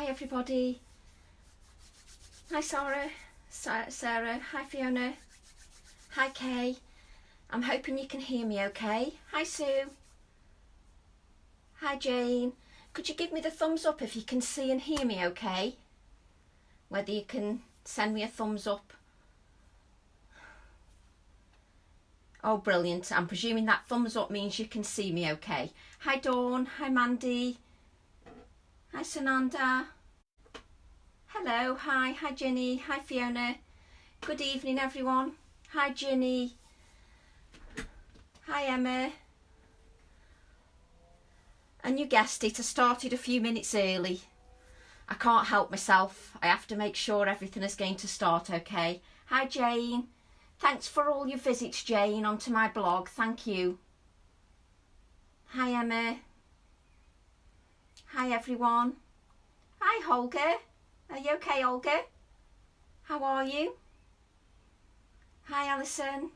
everybody. Hi Sarah. Sarah. Hi Fiona. Hi Kay. I'm hoping you can hear me okay. Hi Sue. Hi Jane. Could you give me the thumbs up if you can see and hear me okay? Whether you can send me a thumbs up. Oh, brilliant. I'm presuming that thumbs up means you can see me okay. Hi Dawn. Hi Mandy. Hi Sananda. Hello. Hi. Hi Ginny. Hi Fiona. Good evening everyone. Hi Ginny. Hi Emma. And you guessed it, I started a few minutes early. I can't help myself. I have to make sure everything is going to start okay. Hi Jane. Thanks for all your visits, Jane, onto my blog. Thank you. Hi Emma. Hi everyone. Hi Holger. Are you okay, Olga? How are you? Hi Alison.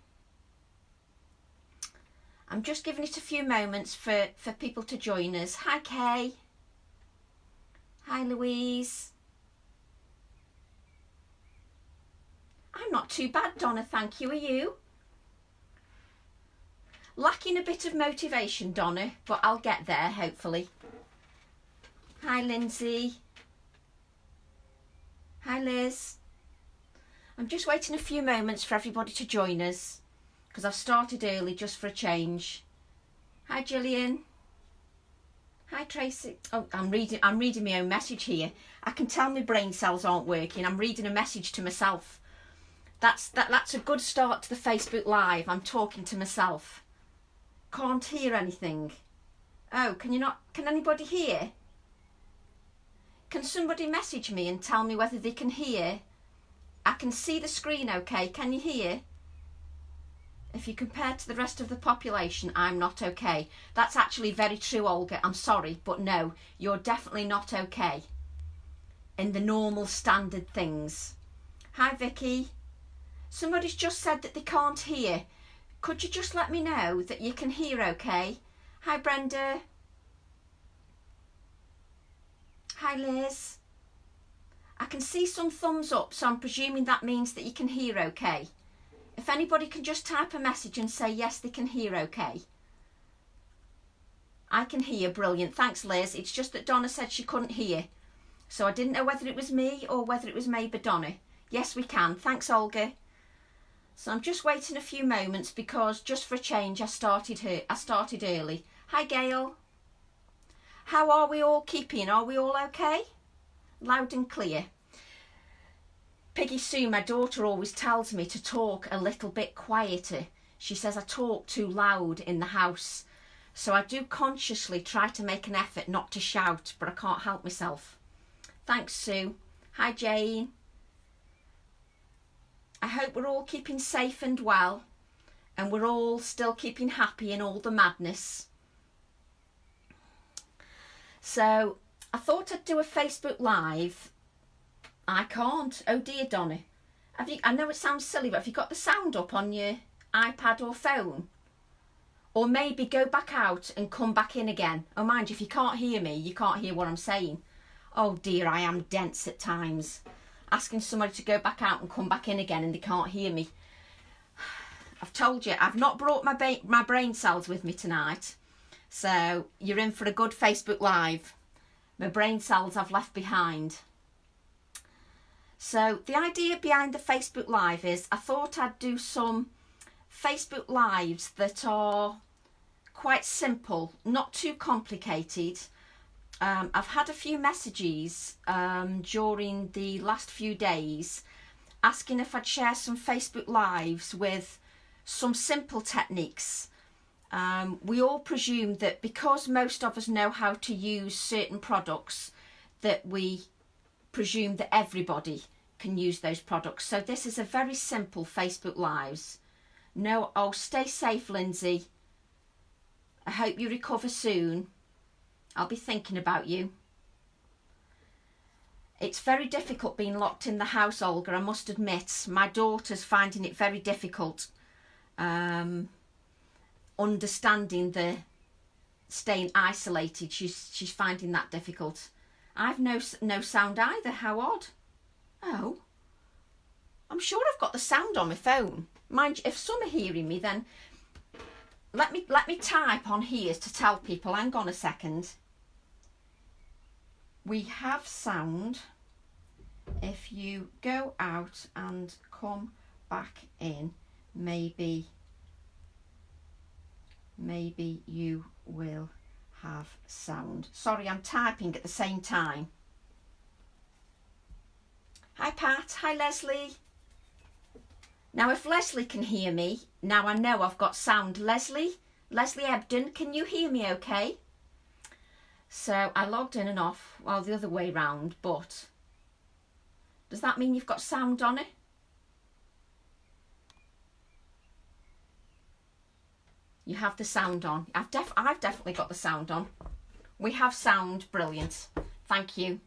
I'm just giving it a few moments for people to join us. Hi Kay. Hi Louise. I'm not too bad, Donna, thank you. Are you? Lacking a bit of motivation, Donna, but I'll get there, hopefully. Hi Lindsay. Hi Liz. I'm just waiting a few moments for everybody to join us because I've started early just for a change. Hi Gillian. Hi Tracy. Oh, I'm reading my own message here. I can tell my brain cells aren't working. I'm reading a message to myself. That's a good start to the Facebook Live. I'm talking to myself. Can't hear anything. Oh, can anybody hear? Can somebody message me and tell me whether they can hear? I can see the screen okay. Can you hear? If you compare to the rest of the population, I'm not okay. That's actually very true, Olga. I'm sorry, but no, you're definitely not okay in the normal standard things. Hi Vicky. Somebody's just said that they can't hear. Could you just let me know that you can hear okay? Hi Brenda. Hi Liz. I can see some thumbs up, so I'm presuming that means that you can hear okay. If anybody can just type a message and say yes, they can hear okay. I can hear, brilliant. Thanks Liz. It's just that Donna said she couldn't hear. So I didn't know whether it was me or whether it was maybe Donna. Yes, we can. Thanks Olga. So I'm just waiting a few moments because just for a change I started early. Hi Gail. How are we all keeping? Are we all okay? Loud and clear. Piggy Sue, my daughter, always tells me to talk a little bit quieter. She says I talk too loud in the house. So I do consciously try to make an effort not to shout, but I can't help myself. Thanks, Sue. Hi, Jane. I hope we're all keeping safe and well, and we're all still keeping happy in all the madness. So I thought I'd do a Facebook Live. I can't. Oh dear, Donna. I know it sounds silly, but have you got the sound up on your iPad or phone? Or maybe go back out and come back in again. Oh, mind you, if you can't hear me, you can't hear what I'm saying. Oh dear, I am dense at times. Asking somebody to go back out and come back in again and they can't hear me. I've told you, I've not brought my brain cells with me tonight. So you're in for a good Facebook Live. My brain cells I've left behind. So the idea behind the Facebook Live is I thought I'd do some Facebook Lives that are quite simple, not too complicated. I've had a few messages during the last few days asking if I'd share some Facebook Lives with some simple techniques. We all presume that because most of us know how to use certain products, that we presume that everybody can use those products. So this is a very simple Facebook Lives. No, oh, stay safe, Lindsay. I hope you recover soon. I'll be thinking about you. It's very difficult being locked in the house, Olga, I must admit. My daughter's finding it very difficult. Understanding the staying isolated, she's finding that difficult. I've no sound either. How odd. Oh, I'm sure I've got the sound on my phone. Mind you, if some are hearing me, then let me type on here to tell people. Hang on a second. We have sound. If you go out and come back in, maybe you will have sound. Sorry, I'm typing at the same time. Hi Pat, hi Leslie. Now if Leslie can hear me, now I know I've got sound. Leslie Ebden, can you hear me okay? So I logged in and off, well the other way round, but does that mean you've got sound on it? You have the sound on. I've definitely got the sound on. We have sound. Brilliant. Thank you.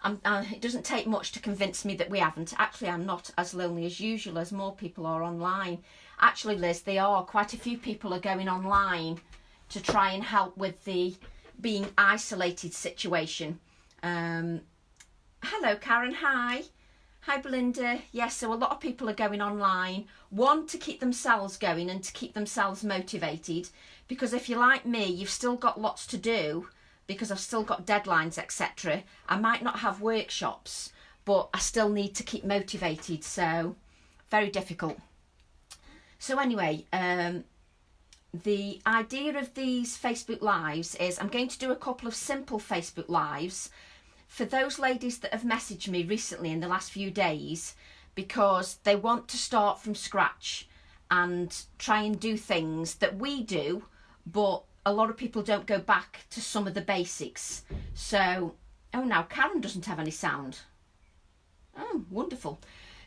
It doesn't take much to convince me that we haven't. Actually, I'm not as lonely as usual, as more people are online. Actually, Liz, they are. Quite a few people are going online to try and help with the being isolated situation. Hello, Karen. Hi. Hi, Belinda. Yes, so a lot of people are going online. One, to keep themselves going and to keep themselves motivated. Because if you're like me, you've still got lots to do because I've still got deadlines, etc. I might not have workshops, but I still need to keep motivated. So, very difficult. So anyway, the idea of these Facebook Lives is I'm going to do a couple of simple Facebook Lives for those ladies that have messaged me recently in the last few days because they want to start from scratch and try and do things that we do, but a lot of people don't go back to some of the basics. So, oh, now Karen doesn't have any sound. Oh, wonderful.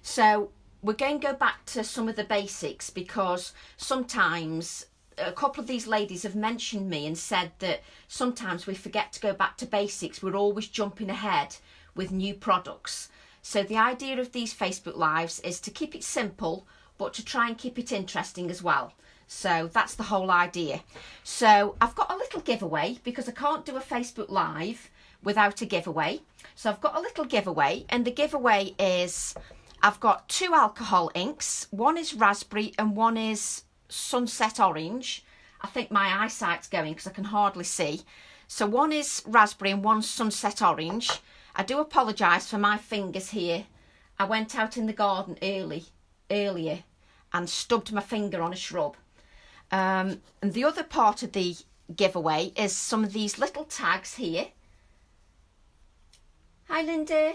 So we're going to go back to some of the basics because sometimes a couple of these ladies have mentioned me and said that sometimes we forget to go back to basics. We're always jumping ahead with new products. So the idea of these Facebook Lives is to keep it simple, but to try and keep it interesting as well. So that's the whole idea. So I've got a little giveaway because I can't do a Facebook Live without a giveaway. So I've got a little giveaway, and the giveaway is I've got 2 alcohol inks. One is raspberry and one is sunset orange. I think my eyesight's going because I can hardly see. So one is raspberry and one's sunset orange. I do apologise for my fingers here. I went out in the garden earlier and stubbed my finger on a shrub. And the other part of the giveaway is some of these little tags here. Hi Linda.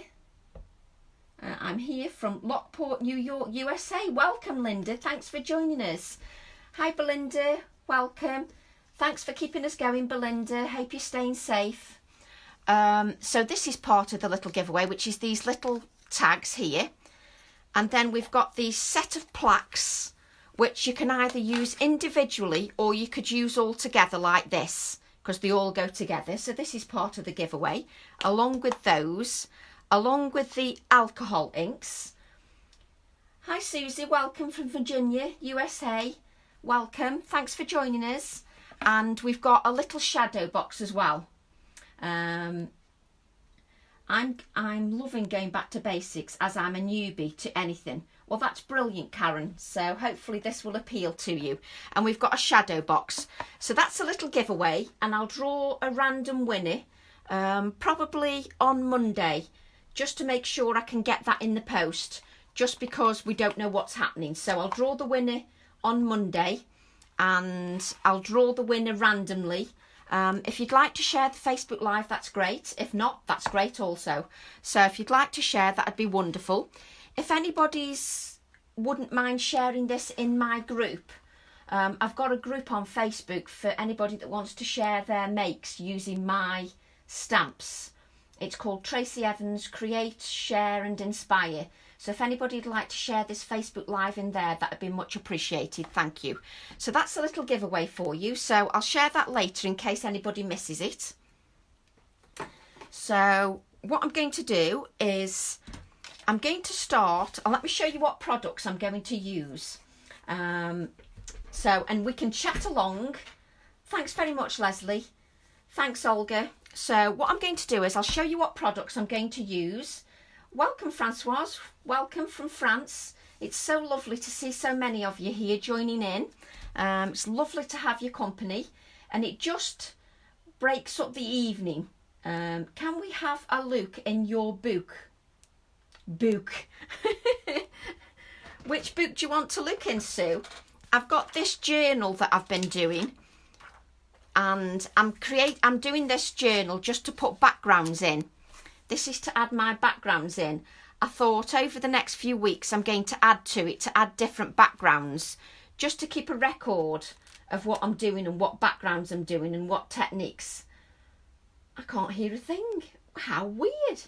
I'm here from Lockport, New York, USA. Welcome Linda, thanks for joining us. Hi Belinda, welcome. Thanks for keeping us going, Belinda. Hope you're staying safe. So this is part of the little giveaway, which is these little tags here. And then we've got these set of plaques, which you can either use individually or you could use all together like this, because they all go together. So this is part of the giveaway, along with those, along with the alcohol inks. Hi Susie, welcome from Virginia, USA. Welcome, thanks for joining us. And we've got a little shadow box as well. I'm loving going back to basics as I'm a newbie to anything. Well, that's brilliant, Karen. So hopefully this will appeal to you. And we've got a shadow box. So that's a little giveaway, and I'll draw a random winner probably on Monday, just to make sure I can get that in the post, just because we don't know what's happening. So I'll draw the winner on Monday, and I'll draw the winner randomly. If you'd like to share the Facebook Live, that's great. If not, that's great also. So if you'd like to share, that'd be wonderful. If anybody's wouldn't mind sharing this in my group, I've got a group on Facebook for anybody that wants to share their makes using my stamps. It's called Tracy Evans Create, Share and Inspire. So if anybody'd like to share this Facebook Live in there, that would be much appreciated. Thank you. So that's a little giveaway for you. So I'll share that later in case anybody misses it. So what I'm going to do is I'm going to start, and let me show you what products I'm going to use. And we can chat along. Thanks very much, Leslie. Thanks, Olga. So what I'm going to do is I'll show you what products I'm going to use. Welcome, Francoise. Welcome from France. It's so lovely to see so many of you here joining in. It's lovely to have your company, and it just breaks up the evening. Can we have a look in your book? Book. Which book do you want to look in, Sue? I've got this journal that I've been doing, and I'm doing this journal just to put backgrounds in. This is to add my backgrounds in. I thought over the next few weeks I'm going to add to it, to add different backgrounds, just to keep a record of what I'm doing and what backgrounds I'm doing and what techniques. I can't hear a thing. How weird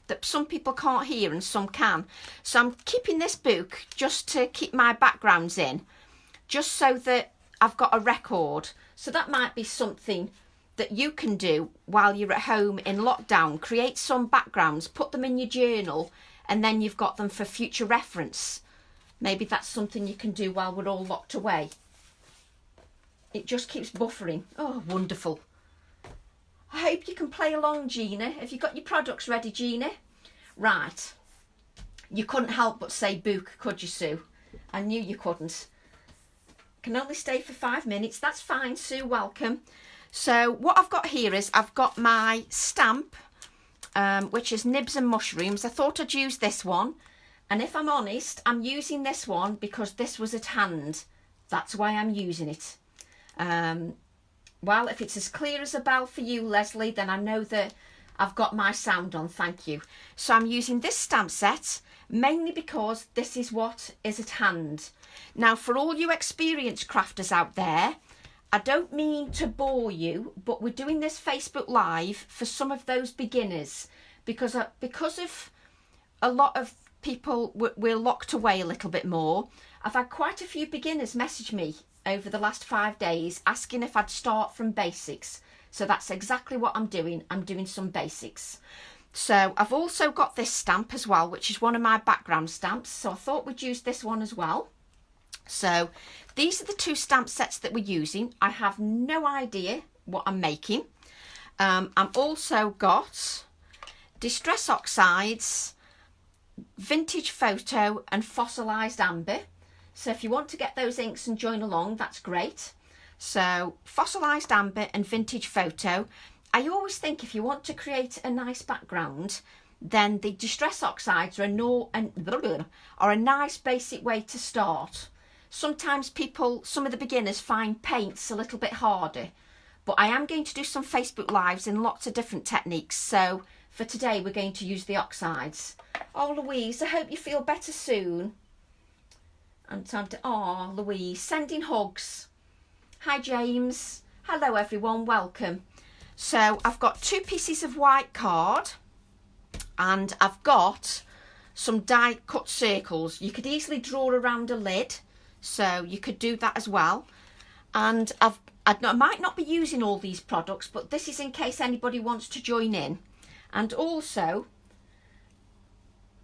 that some people can't hear and some can. So I'm keeping this book just to keep my backgrounds in, just so that I've got a record. So that might be something that you can do while you're at home in lockdown. Create some backgrounds, put them in your journal, and then you've got them for future reference. Maybe that's something you can do while we're all locked away. It just keeps buffering. Oh, wonderful. I hope you can play along, Gina. Have you got your products ready, Gina? Right. You couldn't help but say book, could you, Sue? I knew you couldn't. Can only stay for 5 minutes. That's fine, Sue. Welcome. So what I've got here is I've got my stamp, which is nibs and mushrooms. I thought I'd use this one. And if I'm honest, I'm using this one because this was at hand. That's why I'm using it. Well, if it's as clear as a bell for you, Leslie, then I know that I've got my sound on. Thank you. So I'm using this stamp set mainly because this is what is at hand. Now, for all you experienced crafters out there, I don't mean to bore you, but we're doing this Facebook Live for some of those beginners because of a lot of people, we're locked away a little bit more. I've had quite a few beginners message me over the last 5 days asking if I'd start from basics. So that's exactly what I'm doing. I'm doing some basics. So I've also got this stamp as well, which is one of my background stamps. So I thought we'd use this one as well. So these are the 2 stamp sets that we're using. I have no idea what I'm making. I'm also got Distress Oxides, Vintage Photo and Fossilized Amber. So if you want to get those inks and join along, that's great. So Fossilized Amber and Vintage Photo. I always think if you want to create a nice background, then the Distress Oxides are a nice basic way to start. Sometimes some of the beginners find paints a little bit harder, but I am going to do some Facebook Lives in lots of different techniques. So for today, we're going to use the Oxides. Oh, Louise, I hope you feel better soon. And time to, oh, Louise, sending hugs. Hi, James. Hello, everyone. Welcome. So I've got 2 pieces of white card and I've got some die cut circles. You could easily draw around a lid, so you could do that as well. And I might not be using all these products, but this is in case anybody wants to join in. And also,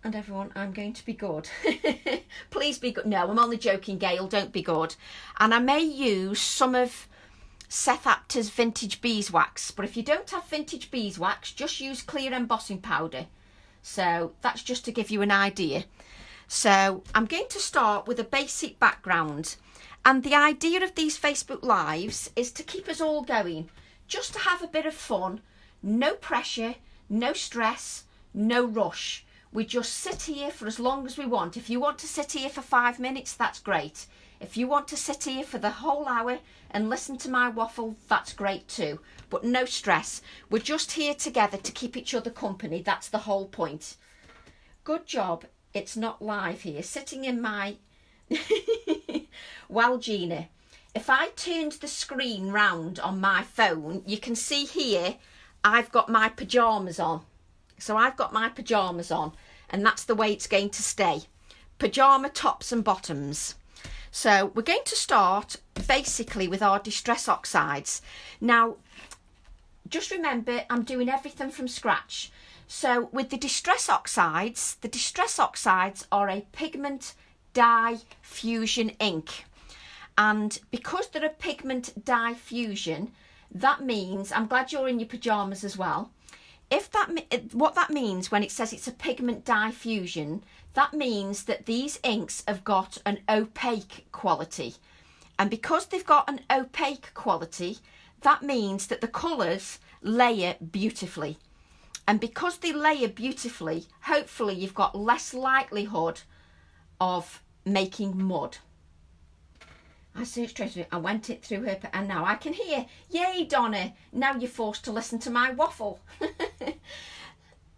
and everyone, I'm going to be good. Please be good. No, I'm only joking, Gail. Don't be good. And I may use some of Seth Apter's vintage beeswax, but if you don't have vintage beeswax, just use clear embossing powder. So that's just to give you an idea. So I'm going to start with a basic background, and the idea of these Facebook Lives is to keep us all going, just to have a bit of fun. No pressure, no stress, no rush. We just sit here for as long as we want. If you want to sit here for 5 minutes, that's great. If you want to sit here for the whole hour and listen to my waffle, that's great too. But no stress. We're just here together to keep each other company. That's the whole point. Good job. It's not live here. Sitting in my... Well, Gina, if I turned the screen round on my phone, you can see here I've got my pyjamas on. So I've got my pyjamas on, and that's the way it's going to stay. Pyjama tops and bottoms. So we're going to start basically with our Distress Oxides. Now, just remember, I'm doing everything from scratch. So with the Distress Oxides are a pigment dye fusion ink. And because they're a pigment dye fusion, that means, I'm glad you're in your pyjamas as well. What that means when it says it's a pigment dye fusion, that means that these inks have got an opaque quality. And because they've got an opaque quality, that means that the colours layer beautifully. And because they layer beautifully, hopefully you've got less likelihood of making mud. I searched Tracy, I went it through her, and now I can hear. Yay, Donna. Now you're forced to listen to my waffle.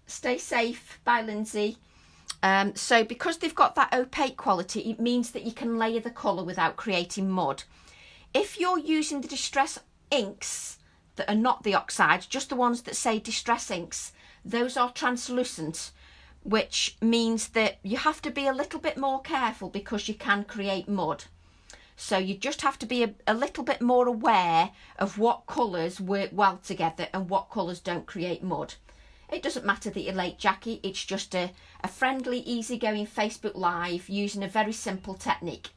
Stay safe. Bye, Lindsay. So because they've got that opaque quality, it means that you can layer the colour without creating mud. If you're using the distress inks that are not the oxides, just the ones that say distress inks, those are translucent, which means that you have to be a little bit more careful because you can create mud. So you just have to be a little bit more aware of what colours work well together and what colours don't create mud. It doesn't matter that you're late, Jackie. It's just a friendly, easygoing Facebook Live using a very simple technique.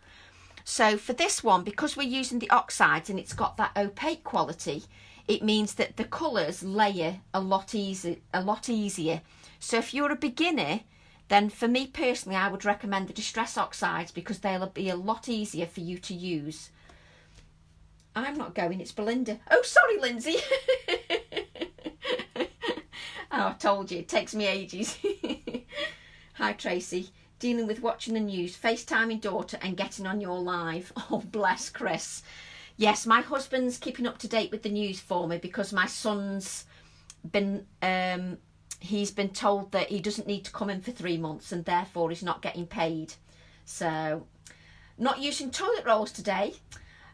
So for this one, because we're using the oxides and it's got that opaque quality, it means that the colours layer a lot easier. So if you're a beginner, then for me personally, I would recommend the Distress Oxides because they'll be a lot easier for you to use. I'm not going, it's Belinda. Oh, sorry, Lindsay. Oh, I told you, it takes me ages. Hi, Tracy. Dealing with watching the news, FaceTiming daughter and getting on your live. Oh, bless Chris. Yes, my husband's keeping up to date with the news for me because my son's been... he's been told that he doesn't need to come in for 3 months and therefore he's not getting paid. So, not using toilet rolls today.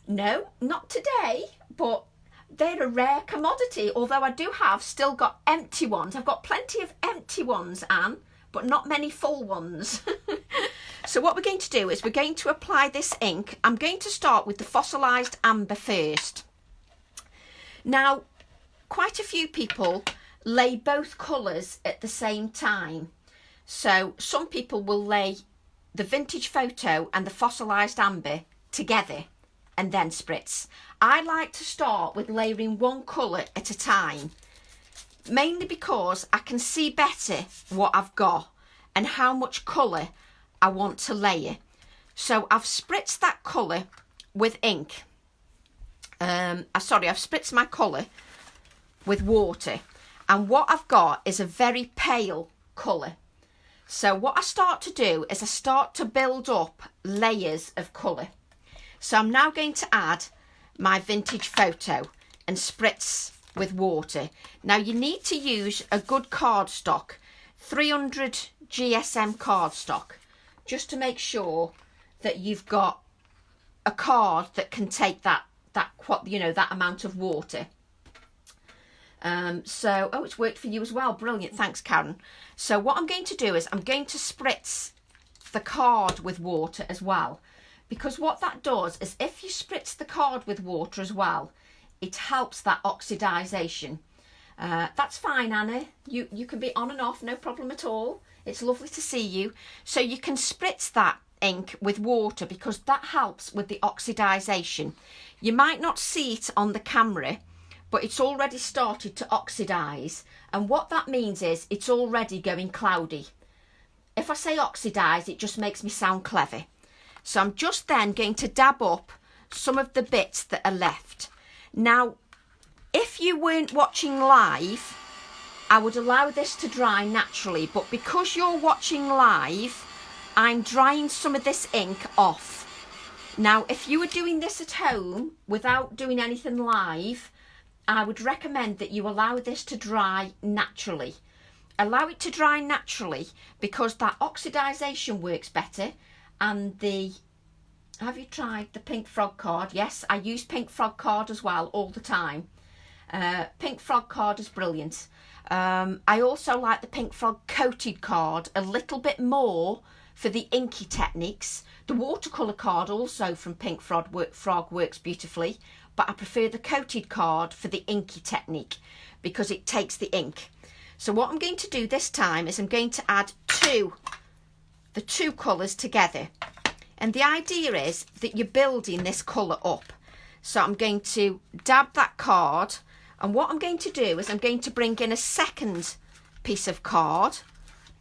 No, not today, but they're a rare commodity, although I do have still got empty ones. I've got plenty of empty ones, Anne, but not many full ones. So what we're going to do is we're going to apply this ink. I'm going to start with the fossilised amber first. Now, quite a few people lay both colours at the same time. So some people will lay the vintage photo and the fossilised amber together and then spritz. I like to start with layering one colour at a time, mainly because I can see better what I've got and how much colour I want to layer. So I've spritzed that colour with ink. I've spritzed my colour with water. And what I've got is a very pale colour. So what I start to do is I start to build up layers of colour. So I'm now going to add my vintage photo and spritz with water. Now you need to use a good cardstock, 300 GSM cardstock, just to make sure that you've got a card that can take that amount of water. It's worked for you as well. Brilliant. Thanks, Karen. So what I'm going to do is I'm going to spritz the card with water as well. Because what that does is if you spritz the card with water as well, it helps that oxidisation. That's fine, Anna. You can be on and off, no problem at all. It's lovely to see you. So you can spritz that ink with water because that helps with the oxidisation. You might not see it on the camera, but it's already started to oxidise. And what that means is it's already going cloudy. If I say oxidise, it just makes me sound clever. So I'm just then going to dab up some of the bits that are left. Now, if you weren't watching live, I would allow this to dry naturally. But because you're watching live, I'm drying some of this ink off. Now, if you were doing this at home without doing anything live, I would recommend that you allow this to dry naturally. Allow it to dry naturally because that oxidisation works better. And have you tried the Pink Frog card? Yes, I use Pink Frog card as well all the time. Pink Frog card is brilliant. I also like the Pink Frog coated card a little bit more for the inky techniques. The watercolour card also from Pink Frog works beautifully, but I prefer the coated card for the inky technique because it takes the ink. So what I'm going to do this time is I'm going to add the two colours together. And the idea is that you're building this colour up. So I'm going to dab that card, and what I'm going to do is I'm going to bring in a second piece of card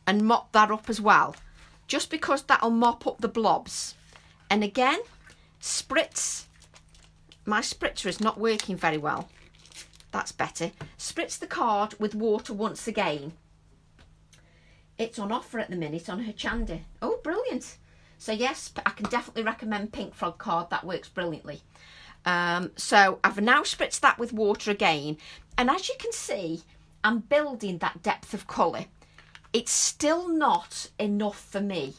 and mop that up as well, just because that'll mop up the blobs. And again, spritz. My spritzer is not working very well. That's better. Spritz the card with water once again. It's on offer at the minute on her Chanda. Oh, brilliant. So yes, I can definitely recommend Pink Frog card. That works brilliantly. So I've now spritzed that with water again. And as you can see, I'm building that depth of colour. It's still not enough for me.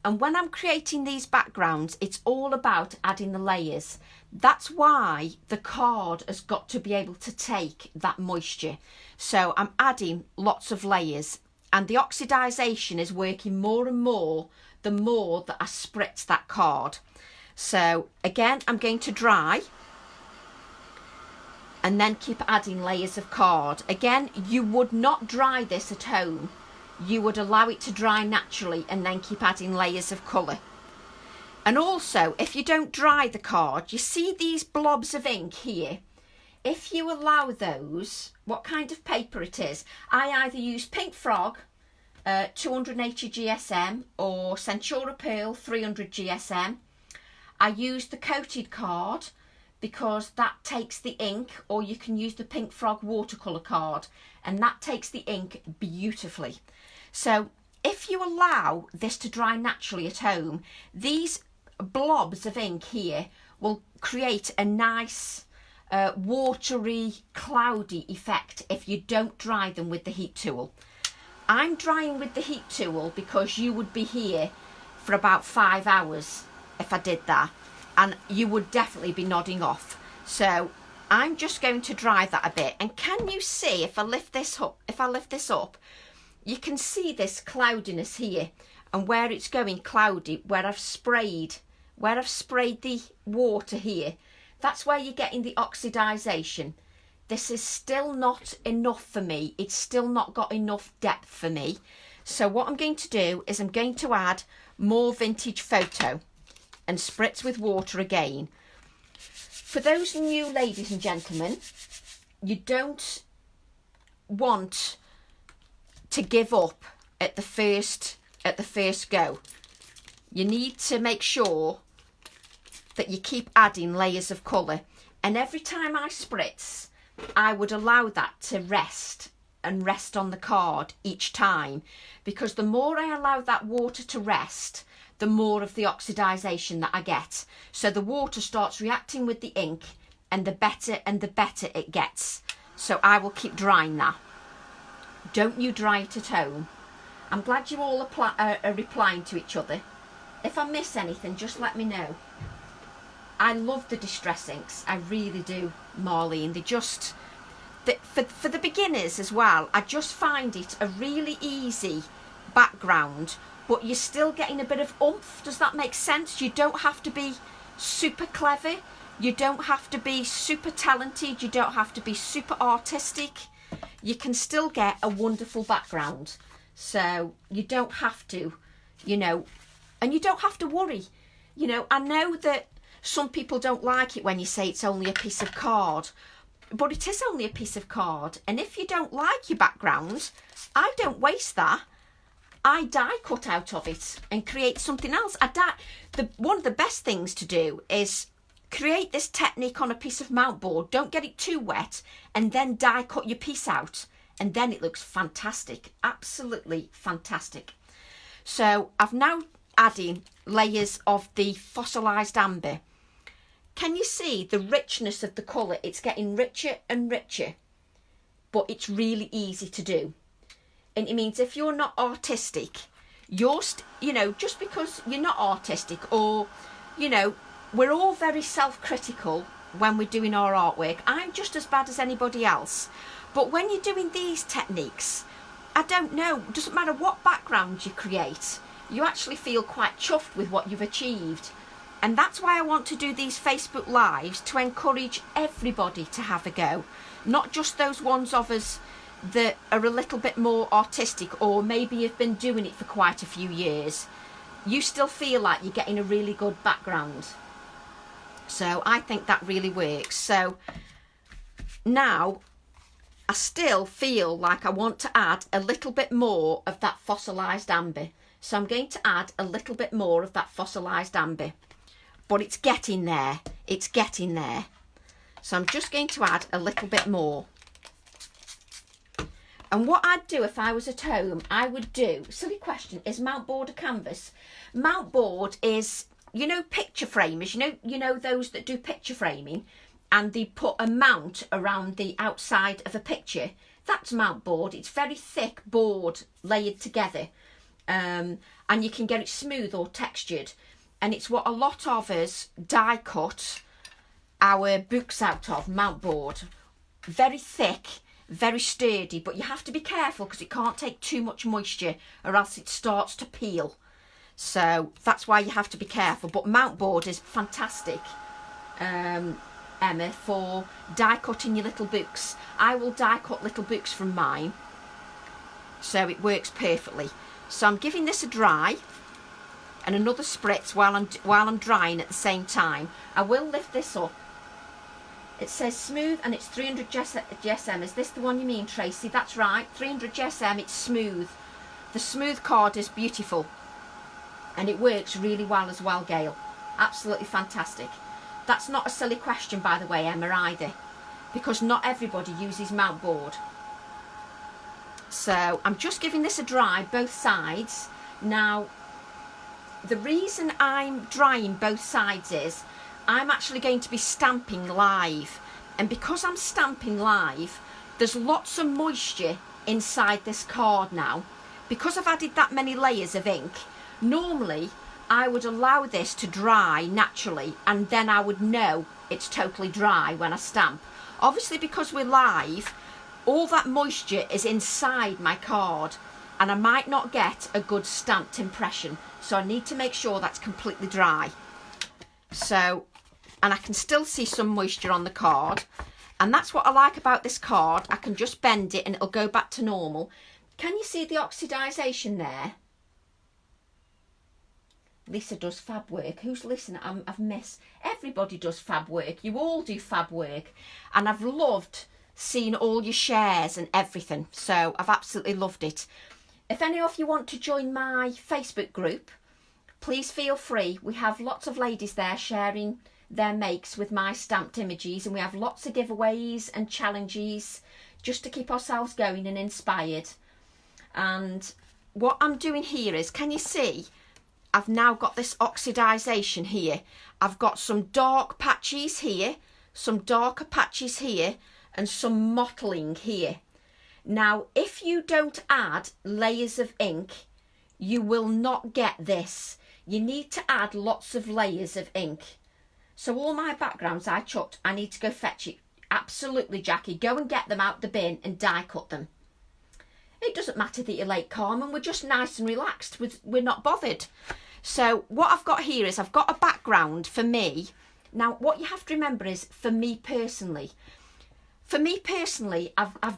And when I'm creating these backgrounds, it's all about adding the layers. That's why the card has got to be able to take that moisture. So I'm adding lots of layers, and the oxidisation is working more and more the more that I spritz that card. So again, I'm going to dry and then keep adding layers of card. Again, you would not dry this at home. You would allow it to dry naturally and then keep adding layers of colour. And also, if you don't dry the card, you see these blobs of ink here? If you allow those, what kind of paper it is, I either use Pink Frog 280 GSM or Centura Pearl 300 GSM. I use the coated card because that takes the ink, or you can use the Pink Frog watercolour card, and that takes the ink beautifully. So if you allow this to dry naturally at home, these blobs of ink here will create a nice watery, cloudy effect if you don't dry them with the heat tool. I'm drying with the heat tool because you would be here for about 5 hours if I did that, and you would definitely be nodding off. So I'm just going to dry that a bit. And can you see, if I lift this up, you can see this cloudiness here, and where it's going cloudy, where I've sprayed the water here, that's where you're getting the oxidisation. This is still not enough for me. It's still not got enough depth for me. So what I'm going to do is I'm going to add more Vintage Photo and spritz with water again. For those new ladies and gentlemen, you don't want to give up at the first go. You need to make sure that you keep adding layers of colour, and every time I spritz, I would allow that to rest on the card each time, because the more I allow that water to rest, the more of the oxidisation that I get. So the water starts reacting with the ink, and the better it gets. So I will keep drying that. Don't you dry it at home. I'm glad you all are replying to each other. If I miss anything, just let me know. I love the distress inks. I really do, Marlene. They just, for the beginners as well, I just find it a really easy background, but you're still getting a bit of oomph. Does that make sense? You don't have to be super clever. You don't have to be super talented. You don't have to be super artistic. You can still get a wonderful background. So you don't have to, and you don't have to worry. I know that some people don't like it when you say it's only a piece of card, but it is only a piece of card. And if you don't like your background, I don't waste that. I die cut out of it and create something else. One of the best things to do is create this technique on a piece of mount board. Don't get it too wet, and then die cut your piece out, and then it looks fantastic. Absolutely fantastic. So I've now adding layers of the fossilised amber. Can you see the richness of the colour? It's getting richer and richer, but it's really easy to do. And it means if you're not artistic, just because you're not artistic, or, we're all very self-critical when we're doing our artwork. I'm just as bad as anybody else. But when you're doing these techniques, I don't know, it doesn't matter what background you create, you actually feel quite chuffed with what you've achieved. And that's why I want to do these Facebook Lives, to encourage everybody to have a go. Not just those ones of us that are a little bit more artistic, or maybe you've been doing it for quite a few years. You still feel like you're getting a really good background. So I think that really works. So now I still feel like I want to add a little bit more of that fossilised amber. So I'm going to add a little bit more of that fossilised amber. But it's getting there. It's getting there. So I'm just going to add a little bit more. And what I'd do if I was at home, I would do, silly question, is mount board a canvas? Mount board is, you know, picture framers, you know those that do picture framing, and they put a mount around the outside of a picture. That's mount board. It's very thick board layered together, and you can get it smooth or textured. And it's what a lot of us die cut our books out of, mount board. Very thick, very sturdy, but you have to be careful because it can't take too much moisture or else it starts to peel. So that's why you have to be careful. But mount board is fantastic, Emma, for die cutting your little books. I will die cut little books from mine, so it works perfectly. So I'm giving this a dry and another spritz while I'm drying at the same time. I will lift this up. It says smooth and it's 300 GSM. Is this the one you mean, Tracy? That's right, 300 GSM, it's smooth. The smooth card is beautiful. And it works really well as well, Gail. Absolutely fantastic. That's not a silly question, by the way, Emma, either. Because not everybody uses mount board. So I'm just giving this a dry, both sides. Now, the reason I'm drying both sides is I'm actually going to be stamping live, and because I'm stamping live, there's lots of moisture inside this card now. Because I've added that many layers of ink, normally I would allow this to dry naturally and then I would know it's totally dry when I stamp. Obviously, because we're live, all that moisture is inside my card and I might not get a good stamped impression, so I need to make sure that's completely dry. So, and I can still see some moisture on the card, and that's what I like about this card. I can just bend it and it'll go back to normal. Can you see the oxidisation there? Lisa does fab work. Who's listening? I've missed. Everybody does fab work. You all do fab work, and I've loved seeing all your shares and everything, so I've absolutely loved it. If any of you want to join my Facebook group, please feel free. We have lots of ladies there sharing their makes with my stamped images, and we have lots of giveaways and challenges just to keep ourselves going and inspired. And what I'm doing here is, can you see, I've now got this oxidisation here. I've got some dark patches here, some darker patches here, and some mottling here. Now, if you don't add layers of ink, you will not get this. You need to add lots of layers of ink. So all my backgrounds I chucked, I need to go fetch it. Absolutely, Jackie. Go and get them out the bin and die cut them. It doesn't matter that you're late, Carmen. We're just nice and relaxed. We're not bothered. So what I've got here is I've got a background for me. Now, what you have to remember is for me personally. For me personally,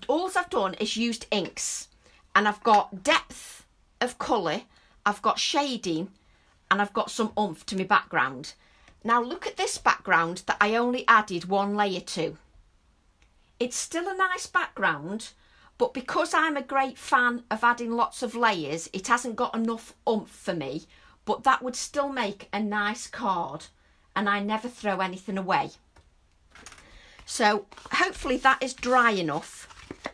all I've done is used inks. And I've got depth of colour. I've got shading. And I've got some oomph to my background. Now look at this background that I only added one layer to. It's still a nice background, but because I'm a great fan of adding lots of layers, it hasn't got enough oomph for me, but that would still make a nice card, and I never throw anything away. So hopefully that is dry enough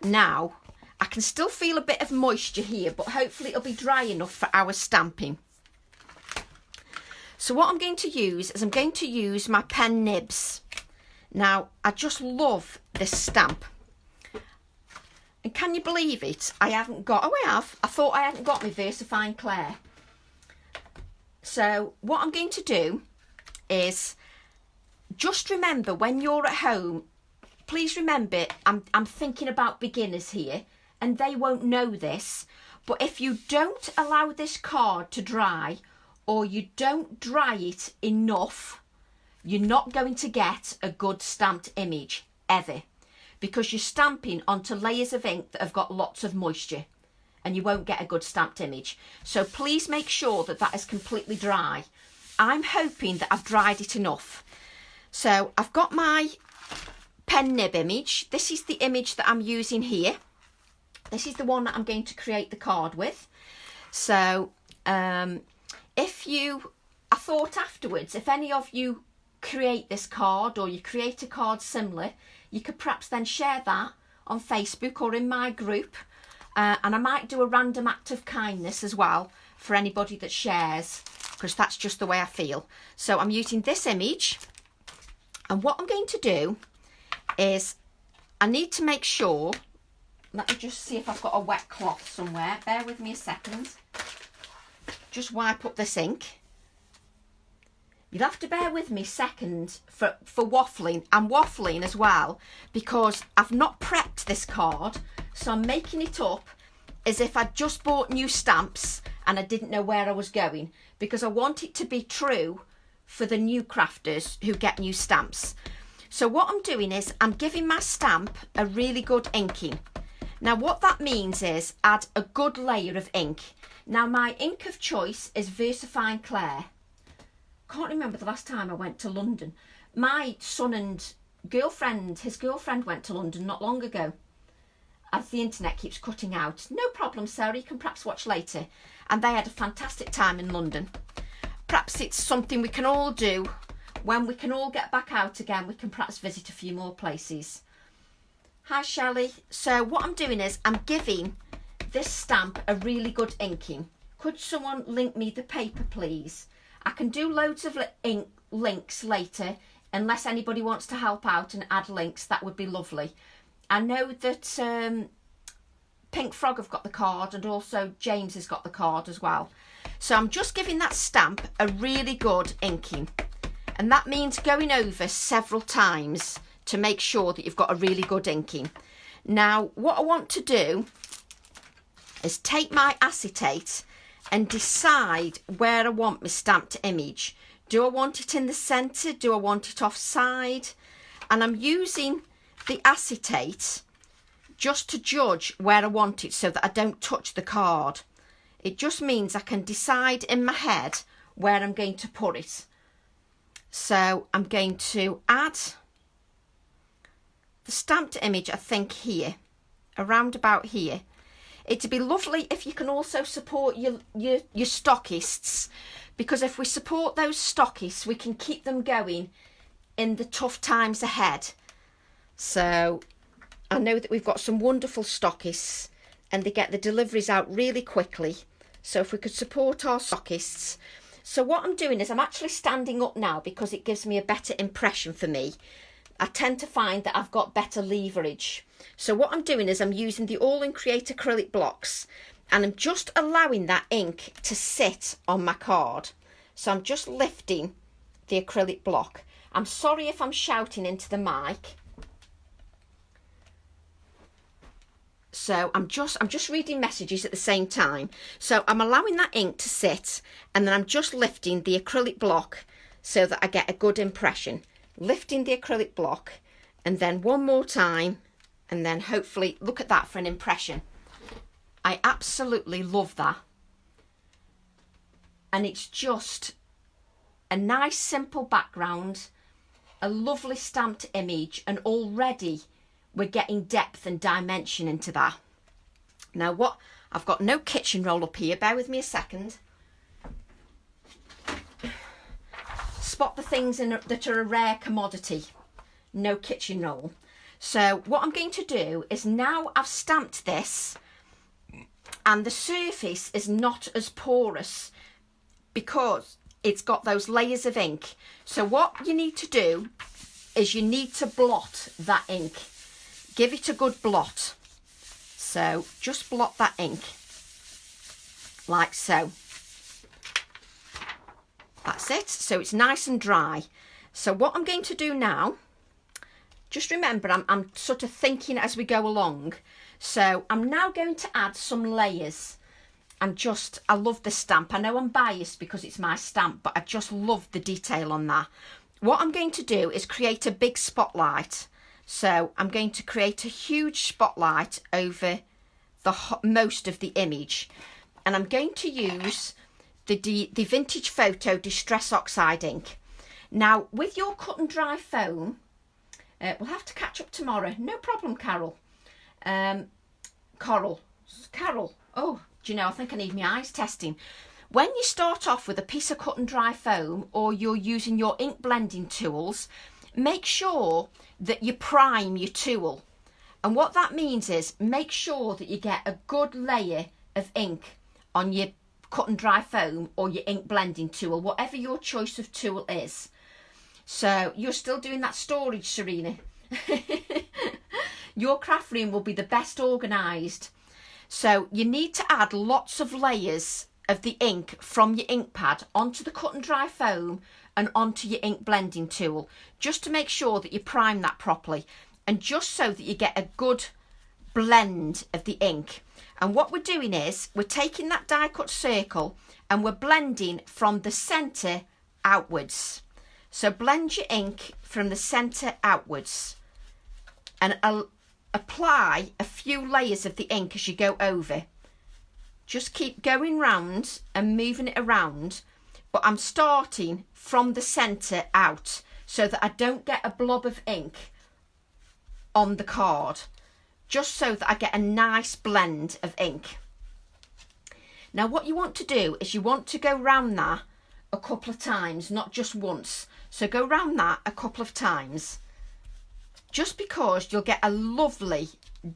now. I can still feel a bit of moisture here, but hopefully it'll be dry enough for our stamping. So what I'm going to use is I'm going to use my pen nibs. Now, I just love this stamp. And can you believe it? I haven't got... Oh, I have. I thought I hadn't got my VersaFine Claire. So what I'm going to do is just remember when you're at home, please remember I'm thinking about beginners here and they won't know this. But if you don't allow this card to dry, or you don't dry it enough, you're not going to get a good stamped image, ever. Because you're stamping onto layers of ink that have got lots of moisture, and you won't get a good stamped image. So please make sure that that is completely dry. I'm hoping that I've dried it enough. So I've got my pen nib image. This is the image that I'm using here. This is the one that I'm going to create the card with. So I thought afterwards, if any of you create this card or you create a card similar, you could perhaps then share that on Facebook or in my group. And I might do a random act of kindness as well for anybody that shares, because that's just the way I feel. So I'm using this image, and what I'm going to do is I need to make sure, let me just see if I've got a wet cloth somewhere. Bear with me a second. Just wipe up this ink. You'll have to bear with me a second for waffling. I'm waffling as well because I've not prepped this card, so I'm making it up as if I'd just bought new stamps and I didn't know where I was going, because I want it to be true for the new crafters who get new stamps. So what I'm doing is I'm giving my stamp a really good inking. Now what that means is add a good layer of ink. Now my ink of choice is VersaFine Clair. Can't remember the last time I went to London. My son and his girlfriend went to London not long ago. As the internet keeps cutting out. No problem, Sarah, you can perhaps watch later. And they had a fantastic time in London. Perhaps it's something we can all do. When we can all get back out again, we can perhaps visit a few more places. Hi, Shelley. So what I'm doing is I'm giving this stamp a really good inking. Could someone link me the paper, please? I can do loads of ink links later, unless anybody wants to help out and add links. That would be lovely. I know that Pink Frog have got the card, and also James has got the card as well. So I'm just giving that stamp a really good inking. And that means going over several times to make sure that you've got a really good inking. Now, what I want to do is take my acetate and decide where I want my stamped image. Do I want it in the centre? Do I want it offside? And I'm using the acetate just to judge where I want it so that I don't touch the card. It just means I can decide in my head where I'm going to put it. So I'm going to add the stamped image, I think here, around about here. It'd be lovely if you can also support your stockists, because if we support those stockists, we can keep them going in the tough times ahead. So I know that we've got some wonderful stockists and they get the deliveries out really quickly. So if we could support our stockists. So what I'm doing is I'm actually standing up now because it gives me a better impression for me. I tend to find that I've got better leverage. So what I'm doing is I'm using the AALLandCreate acrylic blocks, and I'm just allowing that ink to sit on my card. So I'm just lifting the acrylic block. I'm sorry if I'm shouting into the mic. So I'm just reading messages at the same time. So I'm allowing that ink to sit, and then I'm just lifting the acrylic block so that I get a good impression. Lifting the acrylic block, and then one more time, and then hopefully look at that for an impression. I absolutely love that. And it's just a nice simple background, a lovely stamped image, and already we're getting depth and dimension into that. Now I've got no kitchen roll up here, bear with me a second. Spot the things that are a rare commodity. No kitchen roll. So what I'm going to do is, now I've stamped this and the surface is not as porous because it's got those layers of ink. So what you need to do is you need to blot that ink. Give it a good blot. So just blot that ink like so. That's it. So it's nice and dry. So what I'm going to do now, just remember I'm sort of thinking as we go along. So I'm now going to add some layers. I love the stamp. I know I'm biased because it's my stamp, but I just love the detail on that. What I'm going to do is create a big spotlight. So I'm going to create a huge spotlight over most of the image. And I'm going to use the Vintage Photo Distress Oxide ink. Now, with your cut and dry foam, we'll have to catch up tomorrow. No problem, Carol. Carol. Oh, do you know, I think I need my eyes testing. When you start off with a piece of cut and dry foam, or you're using your ink blending tools, make sure that you prime your tool. And what that means is make sure that you get a good layer of ink on your cut and dry foam or your ink blending tool, whatever your choice of tool is. So you're still doing that storage, Serena. Your craft room will be the best organised. So you need to add lots of layers of the ink from your ink pad onto the cut and dry foam and onto your ink blending tool, just to make sure that you prime that properly, and just so that you get a good blend of the ink. And what we're doing is we're taking that die cut circle and we're blending from the centre outwards. So blend your ink from the centre outwards and apply a few layers of the ink as you go over. Just keep going round and moving it around, but I'm starting from the centre out so that I don't get a blob of ink on the card, just so that I get a nice blend of ink. Now what you want to do is you want to go round that a couple of times, not just once. So go round that a couple of times, just because you'll get a lovely,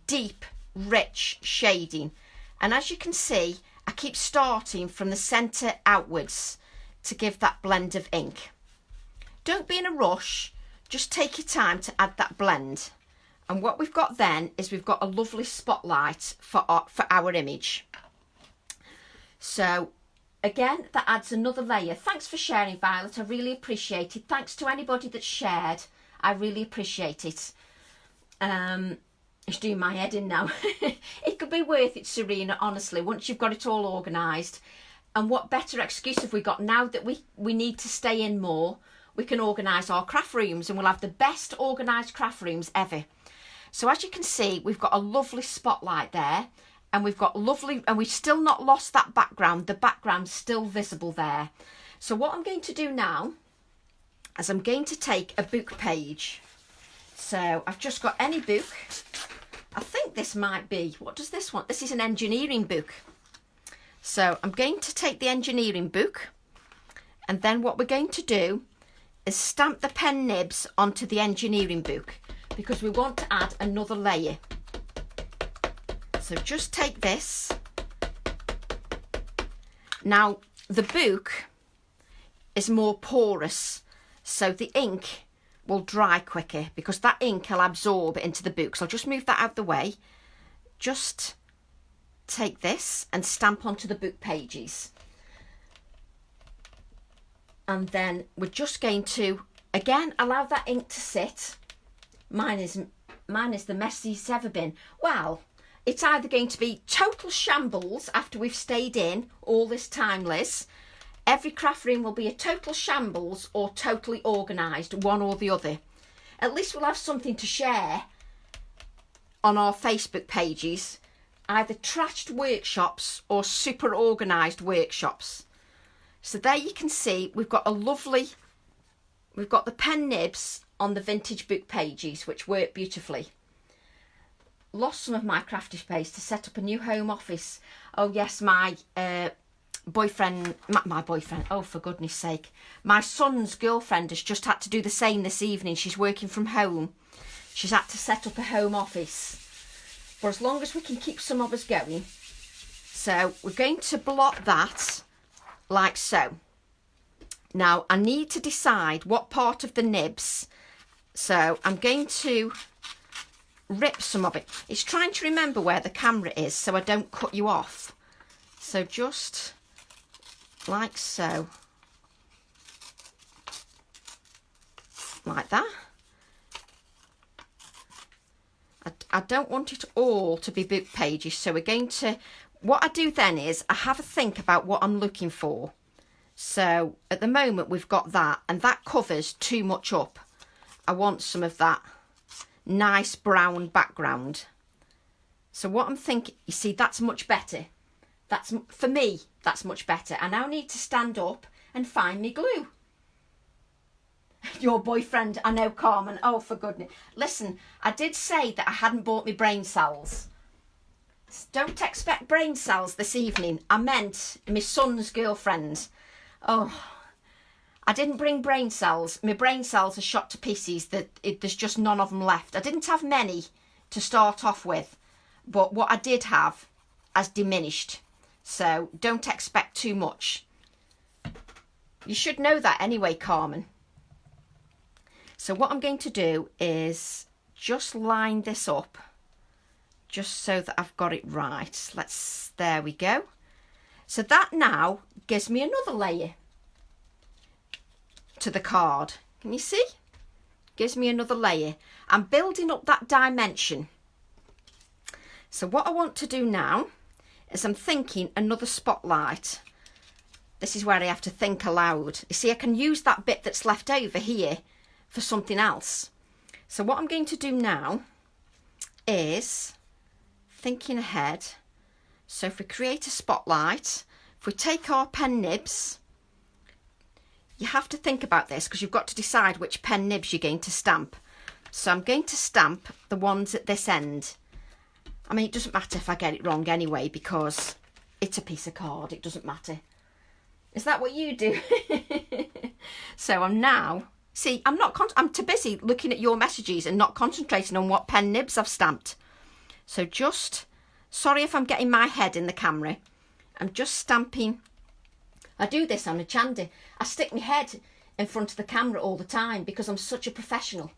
deep, rich shading. And as you can see, I keep starting from the centre outwards to give that blend of ink. Don't be in a rush, just take your time to add that blend. And what we've got then is we've got a lovely spotlight for our image. So again, that adds another layer. Thanks for sharing, Violet. I really appreciate it. Thanks to anybody that shared. I really appreciate it. It's doing my head in now. It could be worth it, Serena, honestly, once you've got it all organised. And what better excuse have we got now that we need to stay in more? We can organise our craft rooms and we'll have the best organised craft rooms ever. So as you can see, we've got a lovely spotlight there, and we've got lovely, and we've still not lost that background. The background's still visible there. So what I'm going to do now is I'm going to take a book page. So I've just got any book. I think this might be, what does this want? This is an engineering book. So I'm going to take the engineering book, and then what we're going to do is stamp the pen nibs onto the engineering book, because we want to add another layer. So just take this. Now the book is more porous, so the ink will dry quicker because that ink will absorb into the book. So I'll just move that out of the way. Just take this and stamp onto the book pages. And then we're just going to, again, allow that ink to sit. Mine is the messiest it's ever been. Well, it's either going to be total shambles after we've stayed in all this time, Liz. Every craft room will be a total shambles or totally organised, one or the other. At least we'll have something to share on our Facebook pages, either trashed workshops or super organised workshops. So there you can see we've got we've got the pen nibs on the vintage book pages, which work beautifully. Lost some of my crafty space to set up a new home office. Oh yes, my boyfriend, oh for goodness sake, my son's girlfriend has just had to do the same this evening. She's working from home. She's had to set up a home office for as long as we can keep some of us going. So we're going to blot that like so. Now I need to decide what part of the nibs, so I'm going to rip some of it. It's trying to remember where the camera is so I don't cut you off. So just like so. Like that. I don't want it all to be book pages, so we're going to, what I do then is I have a think about what I'm looking for. So at the moment we've got that, and that covers too much up. I want some of that nice brown background. So what I'm thinking, you see, that's much better. That's, for me, that's much better. I now need to stand up and find me glue. Your boyfriend, I know, Carmen. Oh, for goodness. Listen, I did say that I hadn't bought me brain cells. Don't expect brain cells this evening. I meant my son's girlfriend. Oh, I didn't bring brain cells. My brain cells are shot to pieces. There's just none of them left. I didn't have many to start off with, but what I did have has diminished. So don't expect too much. You should know that anyway, Carmen. So what I'm going to do is just line this up, just so that I've got it right. There we go. So that now gives me another layer to the card. Can you see? Gives me another layer. I'm building up that dimension. So what I want to do now is I'm thinking another spotlight. This is where I have to think aloud. You see, I can use that bit that's left over here for something else. So what I'm going to do now is thinking ahead. So if we create a spotlight, if we take our pen nibs, you have to think about this because you've got to decide which pen nibs you're going to stamp. So I'm going to stamp the ones at this end. I mean, it doesn't matter if I get it wrong anyway because it's a piece of card. It doesn't matter. Is that what you do? So I'm now... See, I'm too busy looking at your messages and not concentrating on what pen nibs I've stamped. So just, sorry if I'm getting my head in the camera. I'm just stamping. I do this on a chandy. I stick my head in front of the camera all the time because I'm such a professional.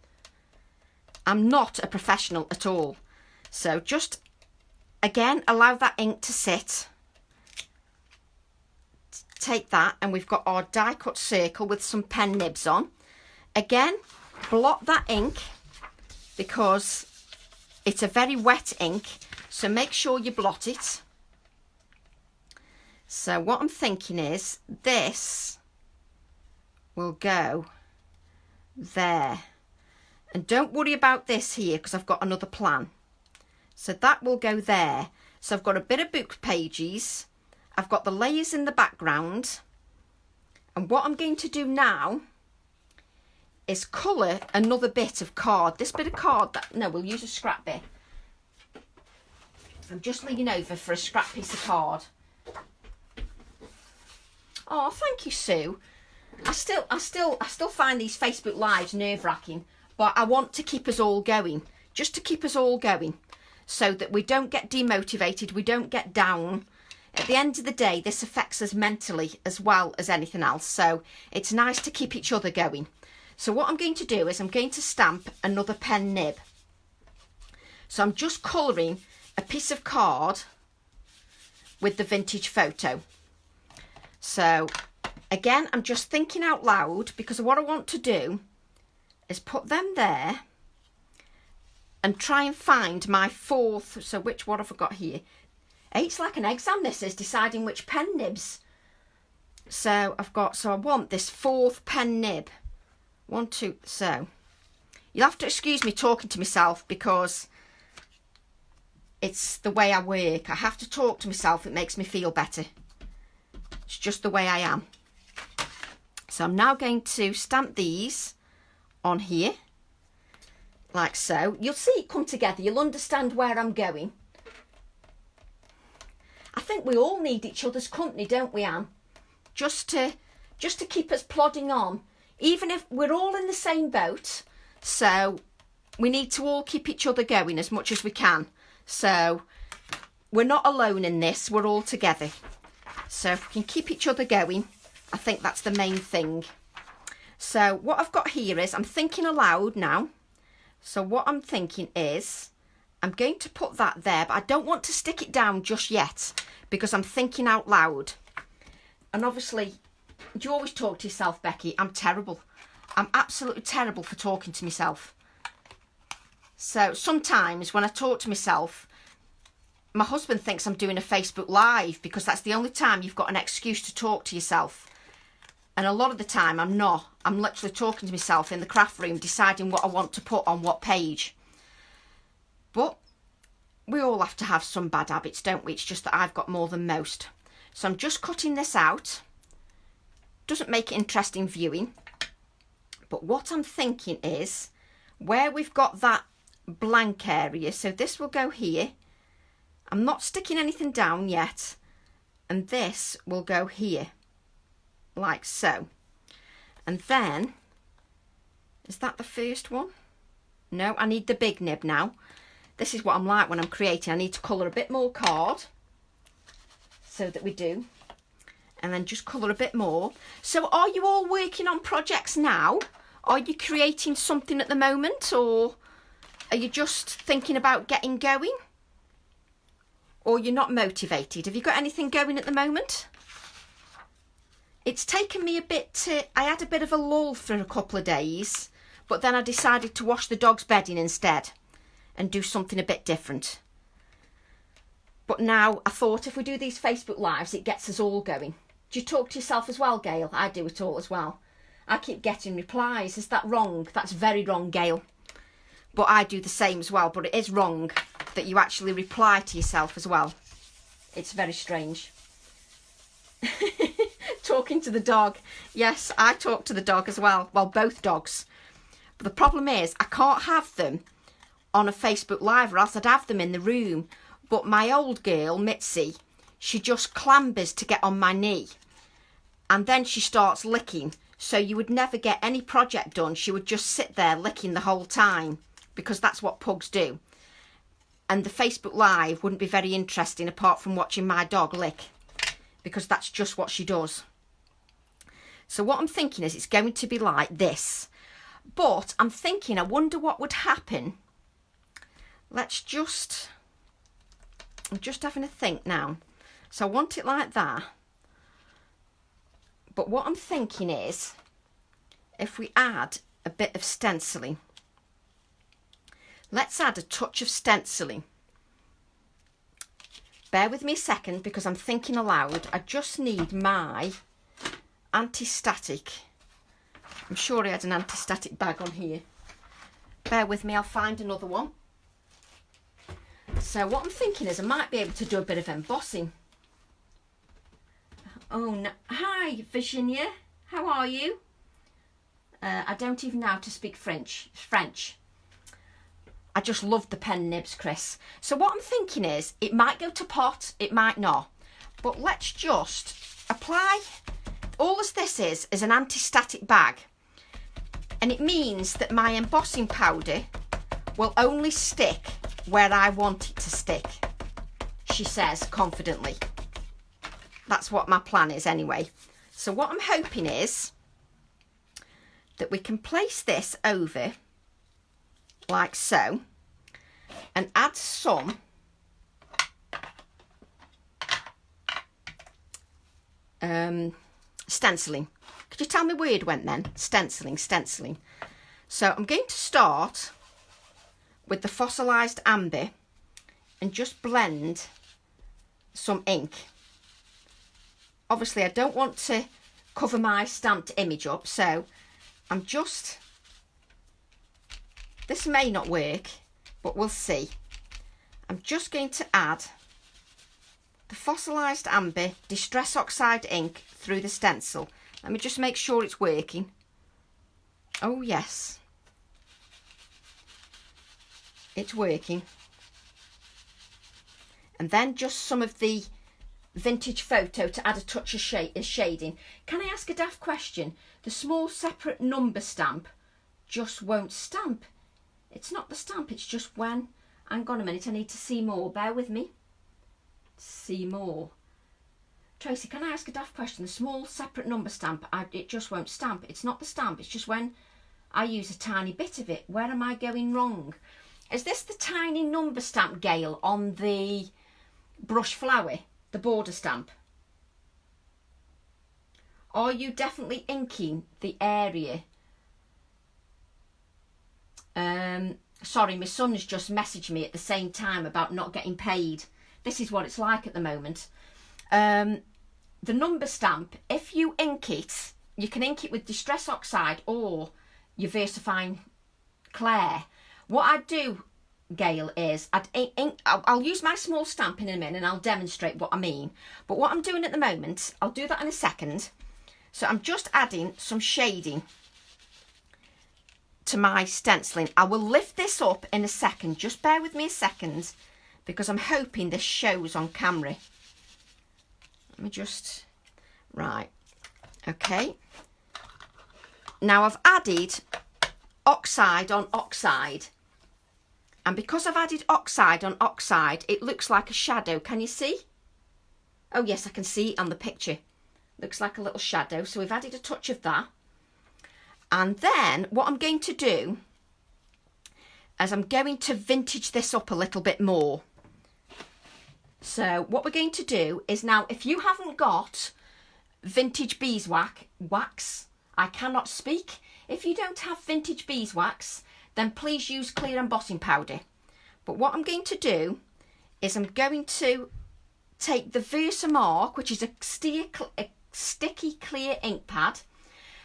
I'm not a professional at all. So just, again, allow that ink to sit. Take that and we've got our die cut circle with some pen nibs on. Again, blot that ink because it's a very wet ink, so make sure you blot it. So what I'm thinking is this will go there. And don't worry about this here because I've got another plan. So that will go there. So I've got a bit of book pages. I've got the layers in the background. And what I'm going to do now is colour another bit of card. This bit of card, no, we'll use a scrap bit. I'm just leaning over for a scrap piece of card. Oh, thank you, Sue. I still find these Facebook Lives nerve-wracking, but I want to keep us all going, just to keep us all going, so that we don't get demotivated, we don't get down. At the end of the day, this affects us mentally as well as anything else, so it's nice to keep each other going. So what I'm going to do is I'm going to stamp another pen nib. So I'm just colouring a piece of card with the vintage photo. So again, I'm just thinking out loud because what I want to do is put them there and try and find my fourth. So what have I got here? It's like an exam, this is, deciding which pen nibs. So I want this fourth pen nib. 1, 2, so you'll have to excuse me talking to myself because it's the way I work. I have to talk to myself. It makes me feel better. It's just the way I am. So I'm now going to stamp these on here like so. You'll see it come together. You'll understand where I'm going. I think we all need each other's company, don't we, Anne? Just to keep us plodding on. Even if we're all in the same boat, so we need to all keep each other going as much as we can. So we're not alone in this, we're all together. So if we can keep each other going, I think that's the main thing. So what I've got here is, I'm thinking aloud now. So what I'm thinking is, I'm going to put that there, but I don't want to stick it down just yet because I'm thinking out loud. And obviously, do you always talk to yourself, Becky? I'm terrible. I'm absolutely terrible for talking to myself. So sometimes when I talk to myself, my husband thinks I'm doing a Facebook Live because that's the only time you've got an excuse to talk to yourself. And a lot of the time I'm not. I'm literally talking to myself in the craft room, deciding what I want to put on what page. But we all have to have some bad habits, don't we? It's just that I've got more than most. So I'm just cutting this out. Doesn't make it interesting viewing, But what I'm thinking is, where we've got that blank area, so this will go here. I'm not sticking anything down yet. And this will go here, like so. And then, is that the first one? No, I need the big nib now. This is what I'm like when I'm creating. I need to colour a bit more card, so that we do. And then just colour a bit more. So are you all working on projects now? Are you creating something at the moment? Or are you just thinking about getting going? Or you're not motivated? Have you got anything going at the moment? It's taken me a bit to... I had a bit of a lull for a couple of days. But then I decided to wash the dog's bedding instead. And do something a bit different. But now I thought if we do these Facebook Lives, it gets us all going. Do you talk to yourself as well, Gail? I do it all as well. I keep getting replies. Is that wrong? That's very wrong, Gail. But I do the same as well. But it is wrong that you actually reply to yourself as well. It's very strange. Talking to the dog. Yes, I talk to the dog as well. Well, both dogs. But the problem is I can't have them on a Facebook Live, or else I'd have them in the room. But my old girl, Mitzi, she just clambers to get on my knee. And then she starts licking. So you would never get any project done. She would just sit there licking the whole time. Because that's what pugs do. And the Facebook Live wouldn't be very interesting apart from watching my dog lick. Because that's just what she does. So what I'm thinking is it's going to be like this. But I'm thinking, I wonder what would happen. I'm just having a think now. So I want it like that. But what I'm thinking is, if we add a bit of stenciling. Let's add a touch of stenciling. Bear with me a second because I'm thinking aloud. I just need my anti-static. I'm sure I had an anti-static bag on here. Bear with me, I'll find another one. So what I'm thinking is I might be able to do a bit of embossing. Oh, no. Hi, Virginia. How are you? I don't even know how to speak French. I just love the pen nibs, Chris. So what I'm thinking is, it might go to pot, it might not. But let's just apply, all as this is an anti-static bag. And it means that my embossing powder will only stick where I want it to stick, she says confidently. That's what my plan is anyway. So what I'm hoping is that we can place this over like so, and add some stenciling. Could you tell me where it went then? Stenciling. So I'm going to start with the fossilised amber and just blend some ink. Obviously I don't want to cover my stamped image up, so I'm just... This may not work, but we'll see. I'm just going to add the fossilised amber Distress Oxide ink through the stencil. Let me just make sure it's working. Oh yes. It's working. And then just some of the vintage photo to add a touch of shading. Can I ask a daft question? The small separate number stamp just won't stamp. It's not the stamp, it's just when... Hang on a minute, I need to see more. Bear with me. See more. Tracy, can I ask a daft question? The small separate number stamp, it just won't stamp. It's not the stamp, it's just when I use a tiny bit of it. Where am I going wrong? Is this the tiny number stamp, Gail, on the brush flower, the border stamp? Are you definitely inking the area? Sorry, my son's just messaged me at the same time about not getting paid. This is what it's like at the moment. The number stamp, if you ink it, you can ink it with Distress Oxide or your VersaFine Claire. What I'd do, Gail, is I'll use my small stamp in a minute and I'll demonstrate what I mean. But what I'm doing at the moment, I'll do that in a second. So I'm just adding some shading to my stenciling. I will lift this up in a second. Just bear with me a second because I'm hoping this shows on camera. Let me just... Right. Okay. Now I've added oxide on oxide. And because I've added oxide on oxide, it looks like a shadow. Can you see? Oh yes, I can see it on the picture. Looks like a little shadow. So we've added a touch of that. And then what I'm going to do is I'm going to vintage this up a little bit more. So what we're going to do is now, if you haven't got vintage beeswax, I cannot speak. If you don't have vintage beeswax, then please use clear embossing powder. But what I'm going to do is I'm going to take the Versamark, which is a sticky clear ink pad.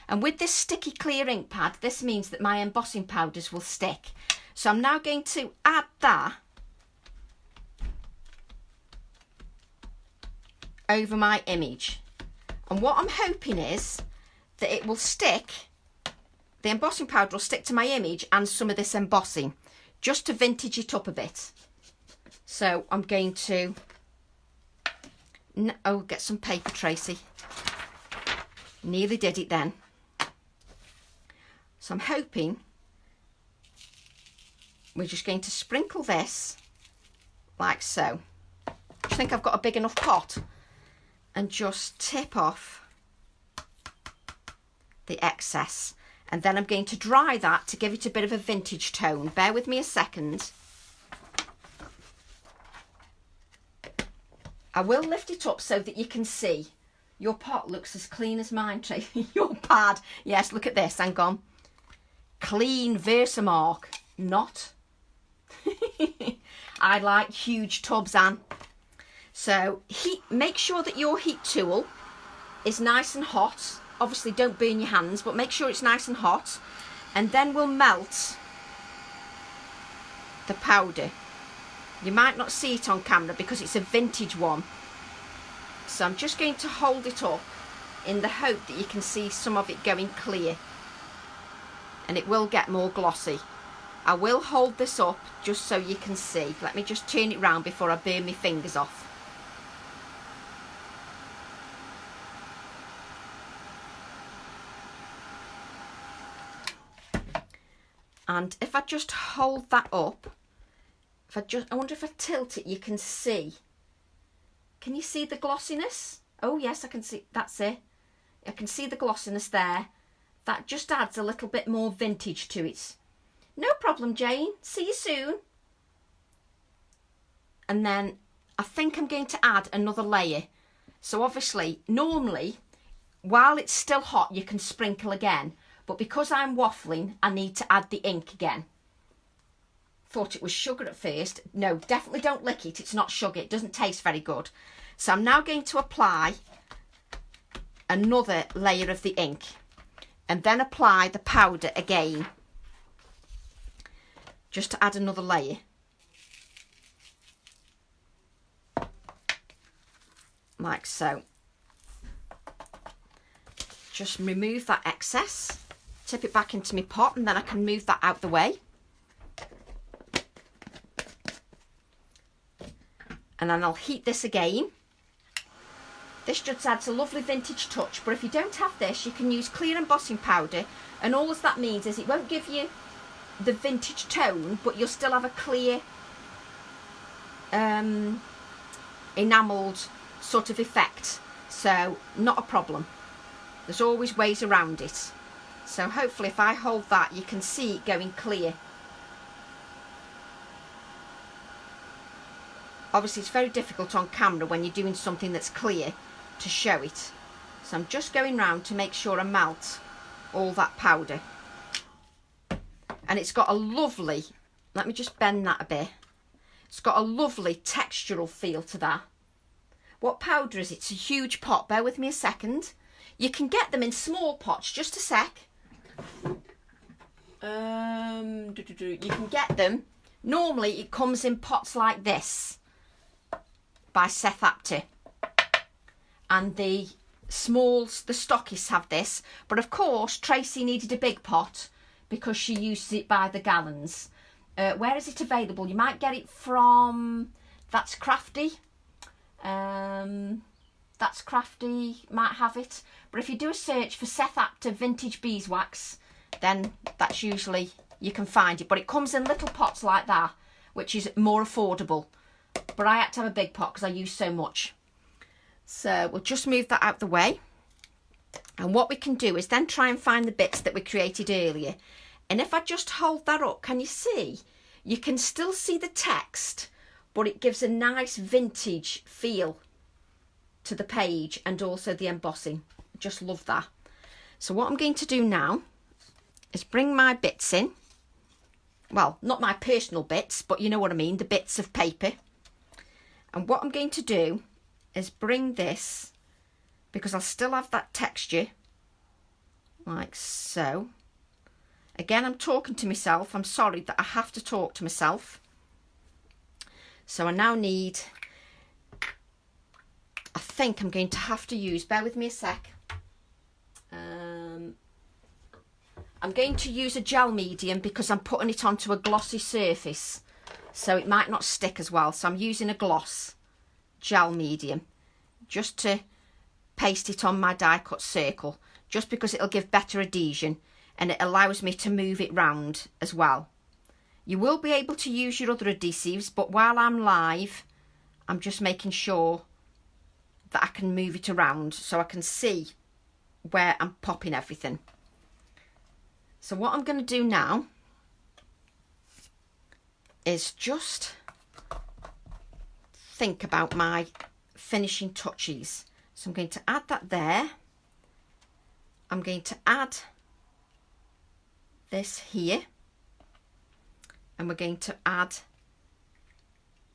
And with this sticky clear ink pad, this means that my embossing powders will stick. So I'm now going to add that over my image. And what I'm hoping is that it will stick, the embossing powder will stick to my image and some of this embossing, just to vintage it up a bit. So I'm going to, oh, get some paper, Tracy. Nearly did it then. So I'm hoping we're just going to sprinkle this like so. I think I've got a big enough pot, and just tip off the excess. And then I'm going to dry that to give it a bit of a vintage tone. Bear with me a second. I will lift it up so that you can see. Your pot looks as clean as mine, Tracy. Your pad. Yes, look at this. Hang on. Clean Versamark. Not. I like huge tubs, Anne. So make sure that your heat tool is nice and hot. Obviously don't burn your hands, but make sure it's nice and hot. And then we'll melt the powder. You might not see it on camera because it's a vintage one. So I'm just going to hold it up in the hope that you can see some of it going clear. And it will get more glossy. I will hold this up just so you can see. Let me just turn it round before I burn my fingers off. And if I just hold that up, I wonder if I tilt it, you can see. Can you see the glossiness? Oh yes, I can see, that's it. I can see the glossiness there. That just adds a little bit more vintage to it. No problem, Jane. See you soon. And then I think I'm going to add another layer. So obviously, normally, while it's still hot, you can sprinkle again. But because I'm waffling, I need to add the ink again. Thought it was sugar at first. No, definitely don't lick it. It's not sugar. It doesn't taste very good. So I'm now going to apply another layer of the ink. And then apply the powder again. Just to add another layer. Like so. Just remove that excess. Tip it back into my pot and then I can move that out the way. And then I'll heat this again. This just adds a lovely vintage touch, but if you don't have this, you can use clear embossing powder, and all that means is it won't give you the vintage tone, but you'll still have a clear enamelled sort of effect. So not a problem. There's always ways around it. So hopefully if I hold that, you can see it going clear. Obviously it's very difficult on camera when you're doing something that's clear to show it. So I'm just going round to make sure I melt all that powder. And it's got a lovely, let me just bend that a bit. It's got a lovely textural feel to that. What powder is it? It's a huge pot. Bear with me a second. You can get them in small pots. Just a sec. You can get them. Normally it comes in pots like this by Seth Apter. And the stockists have this. But of course Tracy needed a big pot because she uses it by the gallons. Where is it available? You might get it from That's Crafty. That's Crafty might have it. But if you do a search for Seth Apter Vintage Beeswax, then that's usually, you can find it. But it comes in little pots like that, which is more affordable. But I had to have a big pot because I use so much. So we'll just move that out the way. And what we can do is then try and find the bits that we created earlier. And if I just hold that up, can you see? You can still see the text, but it gives a nice vintage feel to the page and also the embossing. Just love that. So what I'm going to do now is bring my bits in. Well, not my personal bits, but you know what I mean, the bits of paper. And what I'm going to do is bring this, because I'll still have that texture, like so. Again, I'm talking to myself. I'm sorry that I have to talk to myself. So I now need, I think I'm going to have to use, bear with me a sec. I'm going to use a gel medium because I'm putting it onto a glossy surface. So it might not stick as well. So I'm using a gloss gel medium just to paste it on my die cut circle, just because it'll give better adhesion and it allows me to move it round as well. You will be able to use your other adhesives, but while I'm live, I'm just making sure that I can move it around so I can see where I'm popping everything. So what I'm going to do now is just think about my finishing touches. So I'm going to add that there. I'm going to add this here. And we're going to add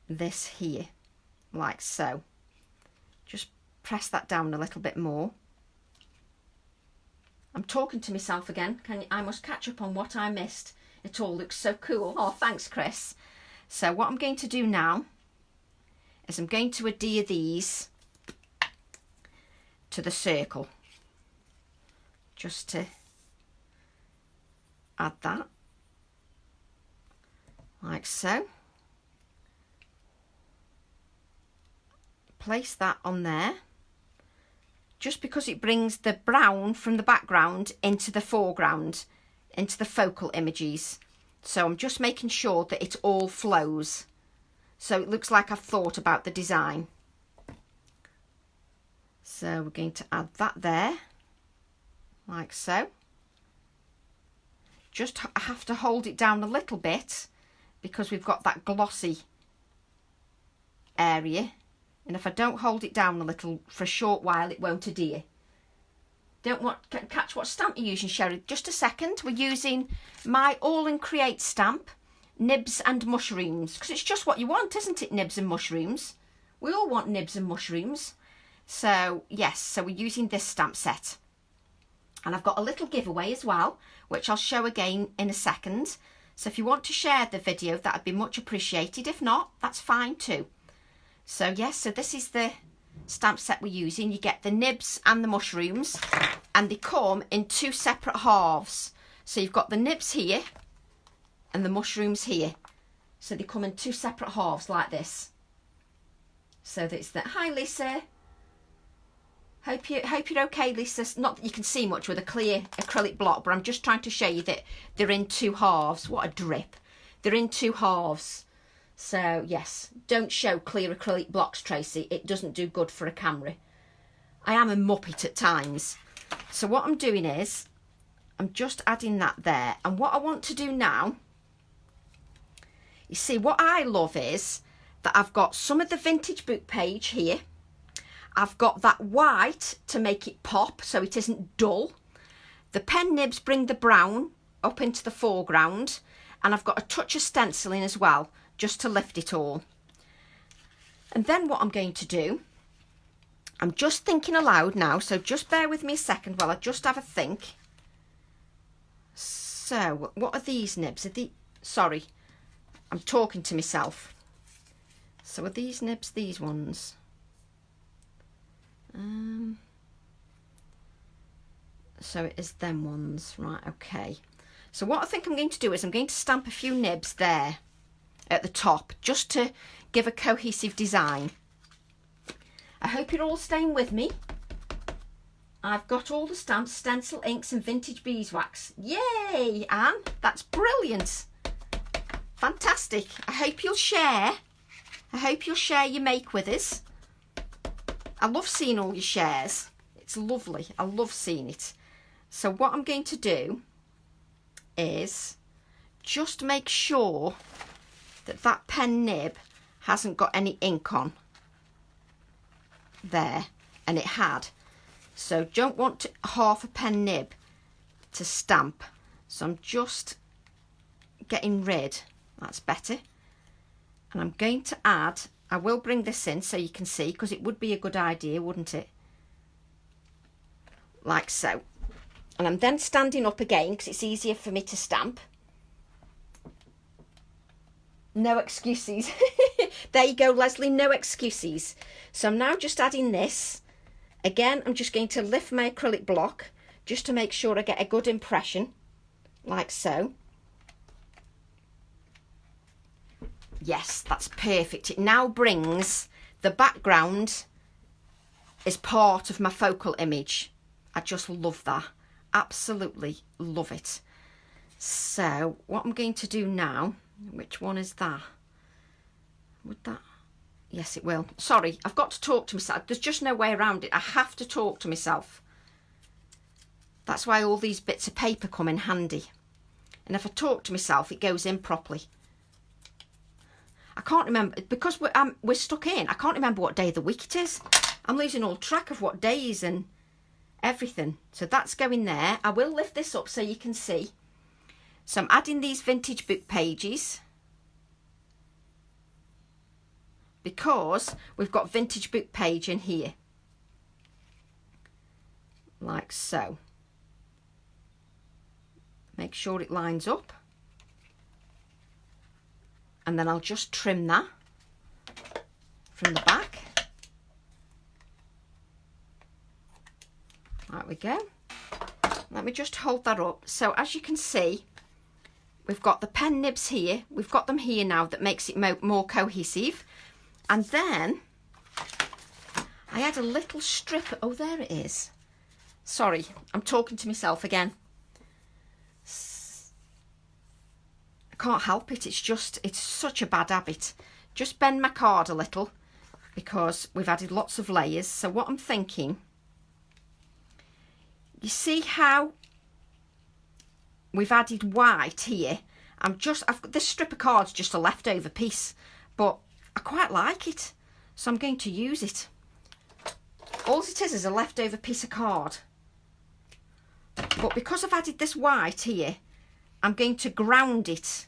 this here, like so. Just press that down a little bit more. I'm talking to myself again. I must catch up on what I missed. It all looks so cool. Oh, thanks, Chris. So what I'm going to do now is I'm going to adhere these to the circle. Just to add that. Like so. Place that on there. Just because it brings the brown from the background into the foreground, into the focal images. So I'm just making sure that it all flows. So it looks like I've thought about the design. So we're going to add that there, like so. Just have to hold it down a little bit because we've got that glossy area. And if I don't hold it down a little for a short while, it won't adhere. Catch what stamp you're using, Sherry? Just a second. We're using my AALLandCreate stamp, Nibs and Mushrooms. Because it's just what you want, isn't it, nibs and mushrooms? We all want nibs and mushrooms. So, yes, so we're using this stamp set. And I've got a little giveaway as well, which I'll show again in a second. So if you want to share the video, that would be much appreciated. If not, that's fine too. So yes, so this is the stamp set we're using. You get the nibs and the mushrooms, and they come in two separate halves. So you've got the nibs here and the mushrooms here. So they come in two separate halves like this. So that's that. Hi Lisa. Hope you're okay, Lisa. Not that you can see much with a clear acrylic block, but I'm just trying to show you that they're in two halves. What a drip. They're in two halves. So, yes, don't show clear acrylic blocks, Tracy. It doesn't do good for a camera. I am a muppet at times. So what I'm doing is, I'm just adding that there. And what I want to do now, you see, what I love is that I've got some of the vintage book page here. I've got that white to make it pop so it isn't dull. The pen nibs bring the brown up into the foreground. And I've got a touch of stenciling as well, just to lift it all. And then what I'm going to do, I'm just thinking aloud now, so just bear with me a second while I just have a think. So, what are these nibs? Sorry, I'm talking to myself. So are these nibs these ones? So it is them ones, right, okay. So what I think I'm going to do is I'm going to stamp a few nibs there at the top, just to give a cohesive design. I hope you're all staying with me. I've got all the stamps, stencil inks and vintage beeswax. Yay, Anne, that's brilliant. Fantastic. I hope you'll share. I hope you'll share your make with us. I love seeing all your shares. It's lovely. I love seeing it. So what I'm going to do is just make sure that that pen nib hasn't got any ink on there, and it had. So don't want half a pen nib to stamp. So I'm just getting rid. That's better. And I'm going to add, I will bring this in so you can see, because it would be a good idea, wouldn't it? Like so. And I'm then standing up again because it's easier for me to stamp. No excuses. There you go, Leslie, no excuses. So I'm now just adding this. Again, I'm just going to lift my acrylic block just to make sure I get a good impression, like so. Yes, that's perfect. It now brings the background as part of my focal image. I just love that. Absolutely love it. So what I'm going to do now, which one is that? Would that? Yes, it will. Sorry, I've got to talk to myself. There's just no way around it. I have to talk to myself. That's why all these bits of paper come in handy. And if I talk to myself, it goes in properly. I can't remember, because we're stuck in. I can't remember what day of the week it is. I'm losing all track of what days and everything. So that's going there. I will lift this up so you can see. So I'm adding these vintage book pages because we've got vintage book page in here, like so. Make sure it lines up, and then I'll just trim that from the back. There we go. Let me just hold that up. So as you can see, we've got the pen nibs here. We've got them here now. That makes it more cohesive. And then I had a little strip. Oh, there it is. Sorry, I'm talking to myself again. I can't help it. It's such a bad habit. Just bend my card a little because we've added lots of layers. So what I'm thinking, you see how we've added white here? I've got this strip of card's just a leftover piece, but I quite like it, so I'm going to use it. All it is a leftover piece of card. But because I've added this white here, I'm going to ground it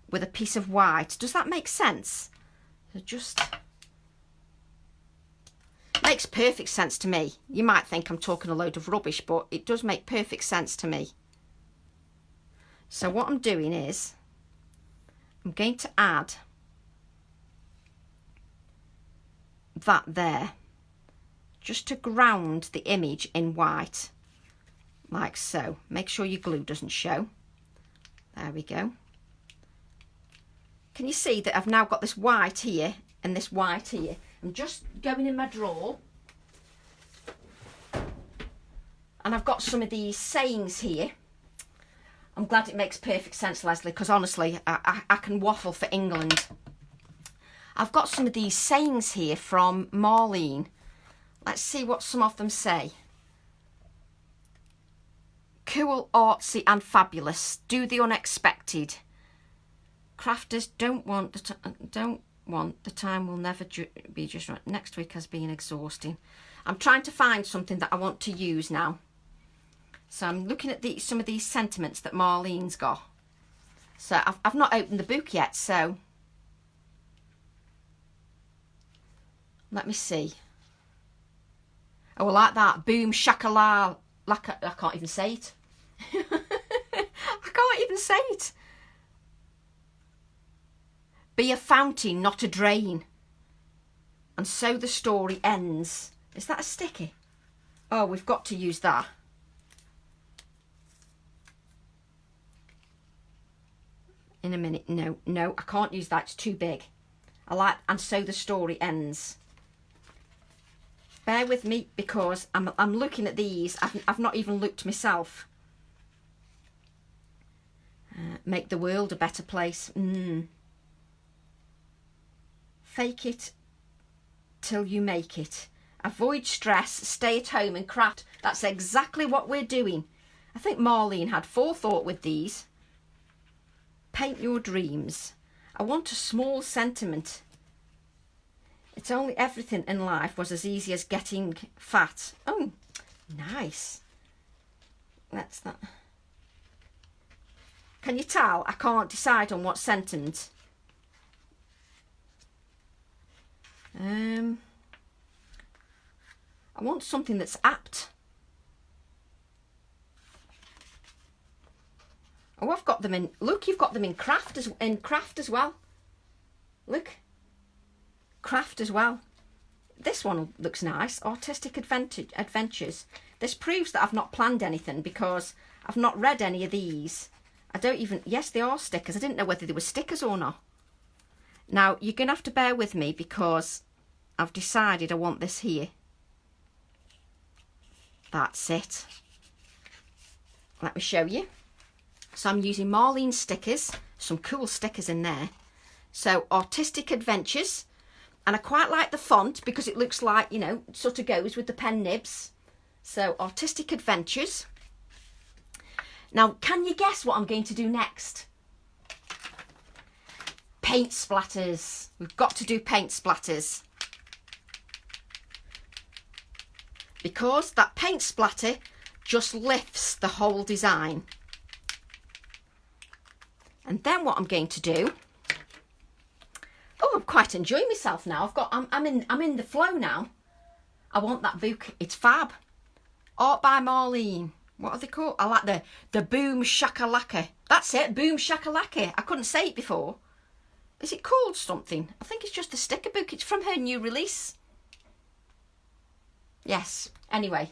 with a piece of white. Does that make sense? It just makes perfect sense to me. You might think I'm talking a load of rubbish, but it does make perfect sense to me. So what I'm doing is I'm going to add that there, just to ground the image in white, like so. Make sure your glue doesn't show. There we go. Can you see that I've now got this white here and this white here? I'm just going in my drawer, and I've got some of these sayings here. I'm glad it makes perfect sense, Leslie, because honestly, I can waffle for England. I've got some of these sayings here from Marlene. Let's see what some of them say. Cool, artsy and fabulous. Do the unexpected. Crafters don't want the time will never be just right. Next week has been exhausting. I'm trying to find something that I want to use now. So I'm looking at some of these sentiments that Marlene's got. So I've not opened the book yet, so let me see. Oh, I like that. Boom, shakala. I can't even say it. I can't even say it. Be a fountain, not a drain. And so the story ends. Is that a sticky? Oh, we've got to use that. in a minute. No, no, I can't use that. It's too big. I like, and so the story ends. Bear with me because I'm looking at these. I've not even looked myself. Make the world a better place. Fake it till you make it. Avoid stress, stay at home and craft. That's exactly what we're doing. I think Marlene had forethought with these. Paint your dreams. I want a small sentiment. It's only everything in life was as easy as getting fat. Oh, nice. That's that. Can you tell? I can't decide on what sentence. I want something that's apt. Oh, I've got them in. Look, you've got them in craft as well. Look, craft as well. This one looks nice. Artistic adventures. This proves that I've not planned anything because I've not read any of these. I don't even. Yes, they are stickers. I didn't know whether they were stickers or not. Now you're gonna have to bear with me because I've decided I want this here. That's it. Let me show you. So I'm using Marlene stickers, some cool stickers in there. So Artistic Adventures, and I quite like the font because it looks like, you know, sort of goes with the pen nibs. So Artistic Adventures. Now, can you guess what I'm going to do next? Paint splatters. We've got to do paint splatters. Because that paint splatter just lifts the whole design. And then what I'm going to do, oh, I'm quite enjoying myself now. I'm in the flow now. I want that book. It's fab. Art by Marlene. What are they called? I like the Boom Shakalaka. That's it, Boom Shakalaka. I couldn't say it before. Is it called something? I think it's just a sticker book. It's from her new release. Yes. Anyway.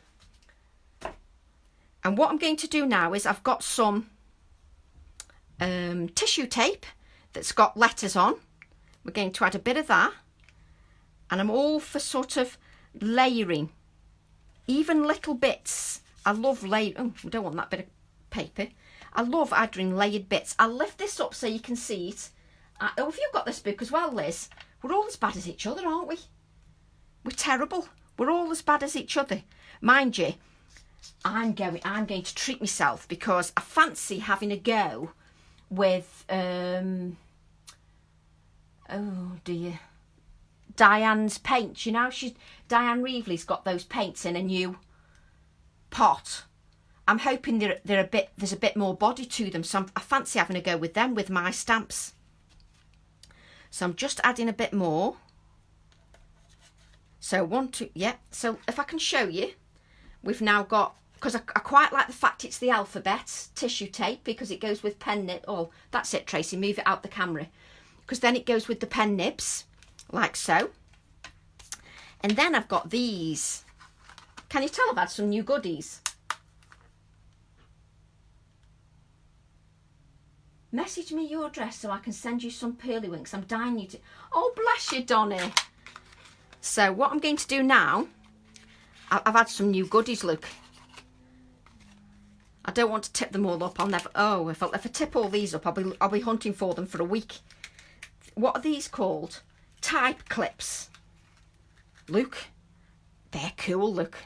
And what I'm going to do now is I've got some tissue tape that's got letters on. We're going to add a bit of that, and I'm all for sort of layering, even little bits. I love layering. Oh, we don't want that bit of paper. I love adding layered bits. I'll lift this up so you can see it. Oh, have you got this book as well, Liz? We're all as bad as each other, aren't we? We're terrible. We're all as bad as each other. Mind you, I'm going to treat myself because I fancy having a go with oh dear, Diane's paint. You know, Diane Reevely's got those paints in a new pot. I'm hoping there's a bit more body to them, so I fancy having a go with them with my stamps. So I'm just adding a bit more. So so if I can show you, we've now got, because I quite like the fact it's the alphabet tissue tape because it goes with pen nib. Oh, that's it, Tracy, move it out the camera. Because then it goes with the pen nibs, like so. And then I've got these. Can you tell I've had some new goodies? Message me your address so I can send you some pearlywinks. I'm dying you to... Oh, bless you, Donny. So what I'm going to do now, I've had some new goodies, look. I don't want to tip them all up. I'll never... Oh, if I tip all these up, I'll be hunting for them for a week. What are these called? Type clips. Look. They're cool, look.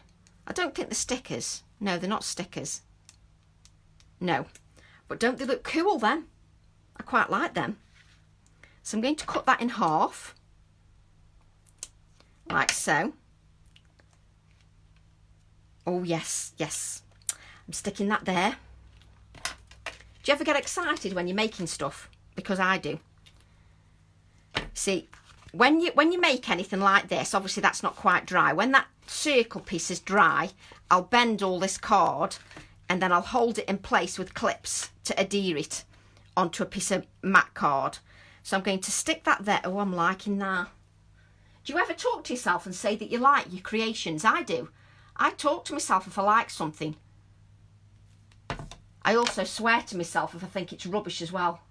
I don't think they're stickers. No, they're not stickers. No. But don't they look cool then? I quite like them. So I'm going to cut that in half. Like so. Oh, yes, yes. I'm sticking that there. Do you ever get excited when you're making stuff? Because I do. See, when you make anything like this, obviously that's not quite dry. When that circle piece is dry, I'll bend all this card and then I'll hold it in place with clips to adhere it onto a piece of matte card. So I'm going to stick that there. Oh, I'm liking that. Do you ever talk to yourself and say that you like your creations? I do. I talk to myself if I like something. I also swear to myself if I think it's rubbish as well.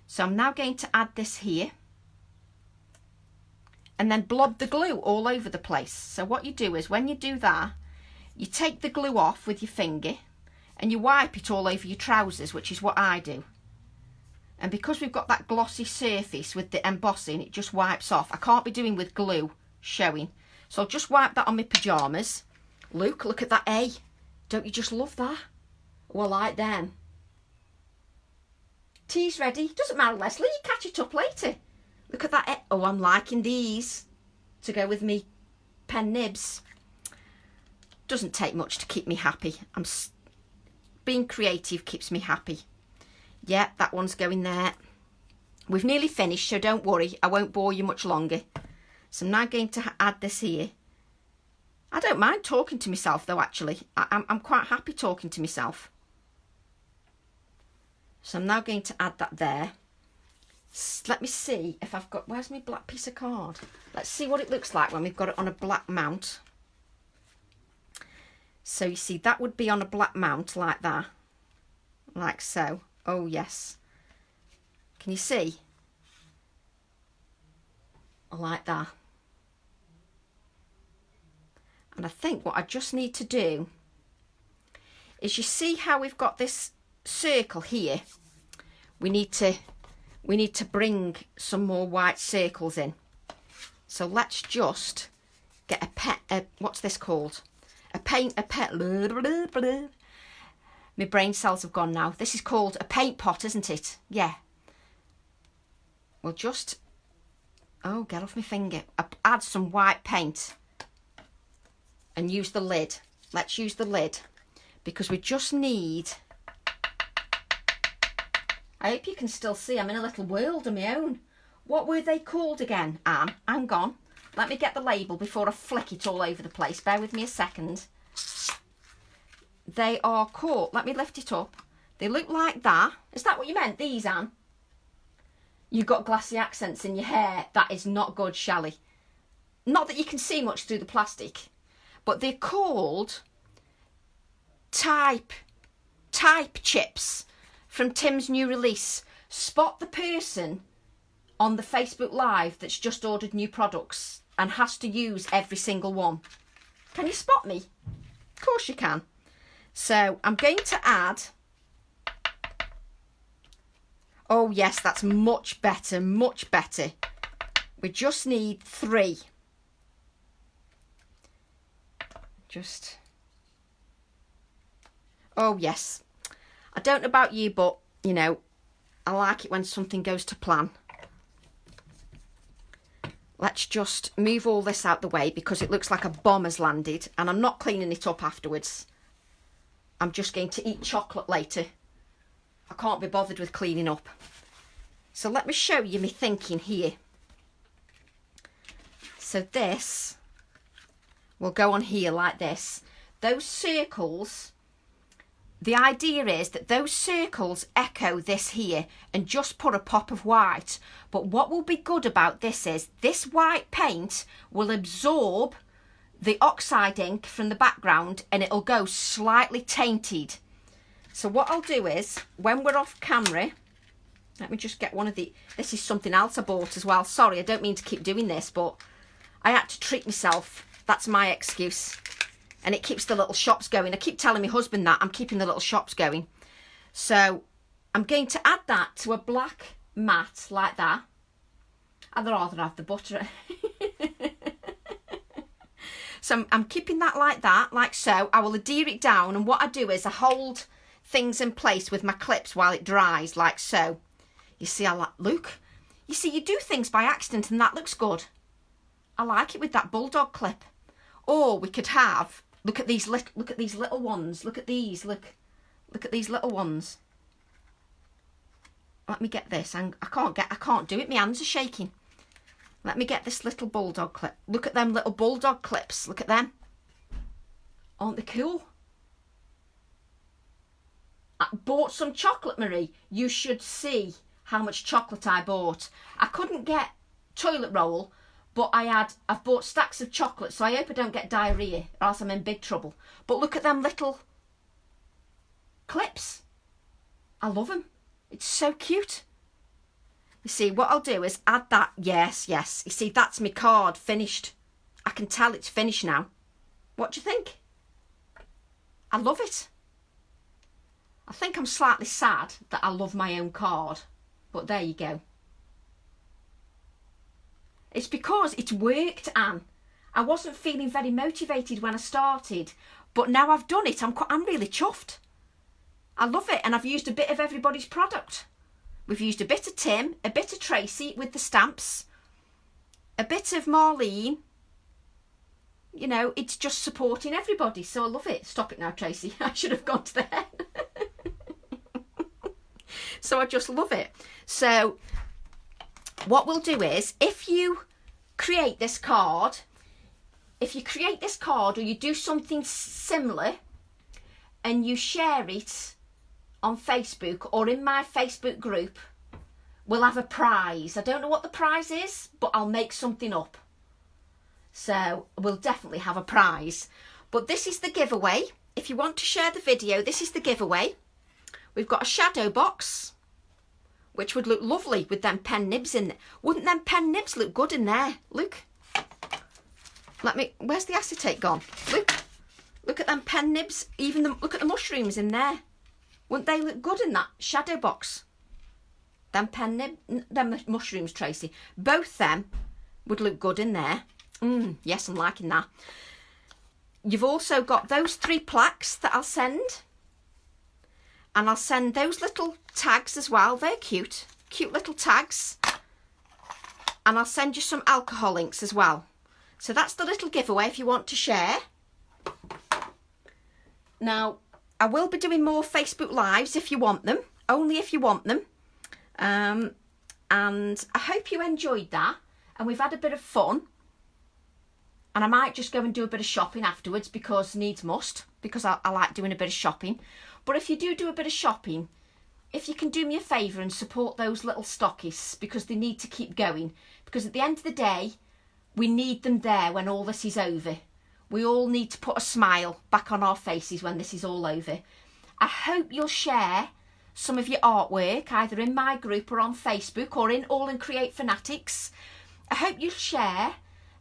So I'm now going to add this here. And then blob the glue all over the place. So what you do is when you do that, you take the glue off with your finger and you wipe it all over your trousers, which is what I do. And because we've got that glossy surface with the embossing, it just wipes off. I can't be doing with glue showing. So I'll just wipe that on my pyjamas. Look at that A. Don't you just love that? Oh, I like them. Tea's ready. Doesn't matter, Leslie, you catch it up later. Look at that. Oh, I'm liking these to go with me pen nibs. Doesn't take much to keep me happy. Being creative keeps me happy. Yeah, that one's going there. We've nearly finished, so don't worry. I won't bore you much longer. So I'm now going to add this here. I don't mind talking to myself though, actually. I'm quite happy talking to myself. So I'm now going to add that there. Let me see if I've got, where's my black piece of card? Let's see what it looks like when we've got it on a black mount. So you see that would be on a black mount like that, like so. Oh yes, can you see? Like that. And I think what I just need to do is, you see how we've got this circle here? We need to bring some more white circles in. So let's just get what's this called? My brain cells have gone now. This is called a paint pot, isn't it? Yeah. We'll just, oh, get off my finger. Add some white paint and use the lid. Let's use the lid because we just need, I hope you can still see, I'm in a little world of my own. What were they called again, Anne? Hang on. Let me get the label before I flick it all over the place. Bear with me a second. They are called, let me lift it up. They look like that. Is that what you meant, these, Anne? You've got glassy accents in your hair. That is not good, Shally. Not that you can see much through the plastic. But they're called type chips from Tim's new release. Spot the person on the Facebook Live that's just ordered new products and has to use every single one. Can you spot me? Of course you can. So I'm going to add, oh yes, that's much better, much better. We just need 3. Oh yes. I don't know about you, but you know, I like it when something goes to plan. Let's just move all this out the way because it looks like a bomb has landed and I'm not cleaning it up afterwards. I'm just going to eat chocolate later. I can't be bothered with cleaning up. So let me show you my thinking here. So this will go on here like this. Those circles, the idea is that those circles echo this here and just put a pop of white. But what will be good about this is this white paint will absorb the oxide ink from the background and it'll go slightly tainted. So what I'll do is, when we're off camera, let me just get one of the, this is something else I bought as well. Sorry, I don't mean to keep doing this, but I had to treat myself. That's my excuse. And it keeps the little shops going. I keep telling my husband that I'm keeping the little shops going. So I'm going to add that to a black mat like that. I'd rather have the butter. So I'm keeping that like that, like so. I will adhere it down, and what I do is I hold things in place with my clips while it dries, like so. You see, I like, look. You see, you do things by accident and that looks good. I like it with that bulldog clip. Or we could have, look at these little ones. Look at these, look at these little ones. Let me get this. I can't do it. My hands are shaking. Let me get this little bulldog clip. Look at them little bulldog clips. Look at them. Aren't they cool? I bought some chocolate, Marie. You should see how much chocolate I bought. I couldn't get toilet roll, but I've bought stacks of chocolate, so I hope I don't get diarrhea, or else I'm in big trouble. But look at them little clips. I love them. It's so cute. You see, what I'll do is add that. Yes. You see, that's my card finished. I can tell it's finished now. What do you think? I love it. I think I'm slightly sad that I love my own card. But there you go. It's because it's worked, Anne. I wasn't feeling very motivated when I started. But now I've done it, I'm really chuffed. I love it. And I've used a bit of everybody's product. We've used a bit of Tim, a bit of Tracy with the stamps, a bit of Marlene. You know, it's just supporting everybody. So I love it. Stop it now, Tracy. I should have gone to there. So I just love it. So what we'll do is, if you create this card, or you do something similar and you share it on Facebook or in my Facebook group, we'll have a prize. I don't know what the prize is, but I'll make something up. So we'll definitely have a prize. But this is the giveaway. If you want to share the video, this is the giveaway. We've got a shadow box, which would look lovely with them pen nibs in there. Wouldn't them pen nibs look good in there? Look. Where's the acetate gone? Look at them pen nibs. Look at the mushrooms in there. Wouldn't they look good in that shadow box? Them mushrooms, Tracy. Both them would look good in there. Yes, I'm liking that. You've also got those 3 plaques that I'll send. And I'll send those little tags as well. They're cute. Cute little tags. And I'll send you some alcohol inks as well. So that's the little giveaway if you want to share. Now, I will be doing more Facebook Lives if you want them. Only if you want them. And I hope you enjoyed that. And we've had a bit of fun. And I might just go and do a bit of shopping afterwards because needs must. Because I like doing a bit of shopping. But if you do a bit of shopping, if you can do me a favour and support those little stockists, because they need to keep going. Because at the end of the day, we need them there when all this is over. We all need to put a smile back on our faces when this is all over. I hope you'll share some of your artwork, either in my group or on Facebook or in AALLandCreate Fanatics. I hope you'll share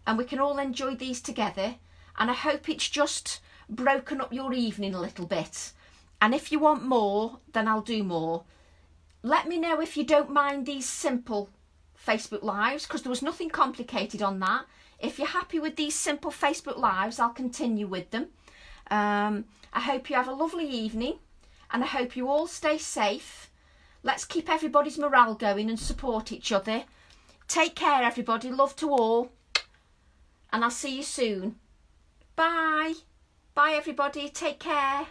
and we can all enjoy these together. And I hope it's just broken up your evening a little bit. And if you want more, then I'll do more. Let me know if you don't mind these simple Facebook Lives, because there was nothing complicated on that. If you're happy with these simple Facebook Lives, I'll continue with them. I hope you have a lovely evening, and I hope you all stay safe. Let's keep everybody's morale going and support each other. Take care, everybody. Love to all. And I'll see you soon. Bye. Bye, everybody. Take care.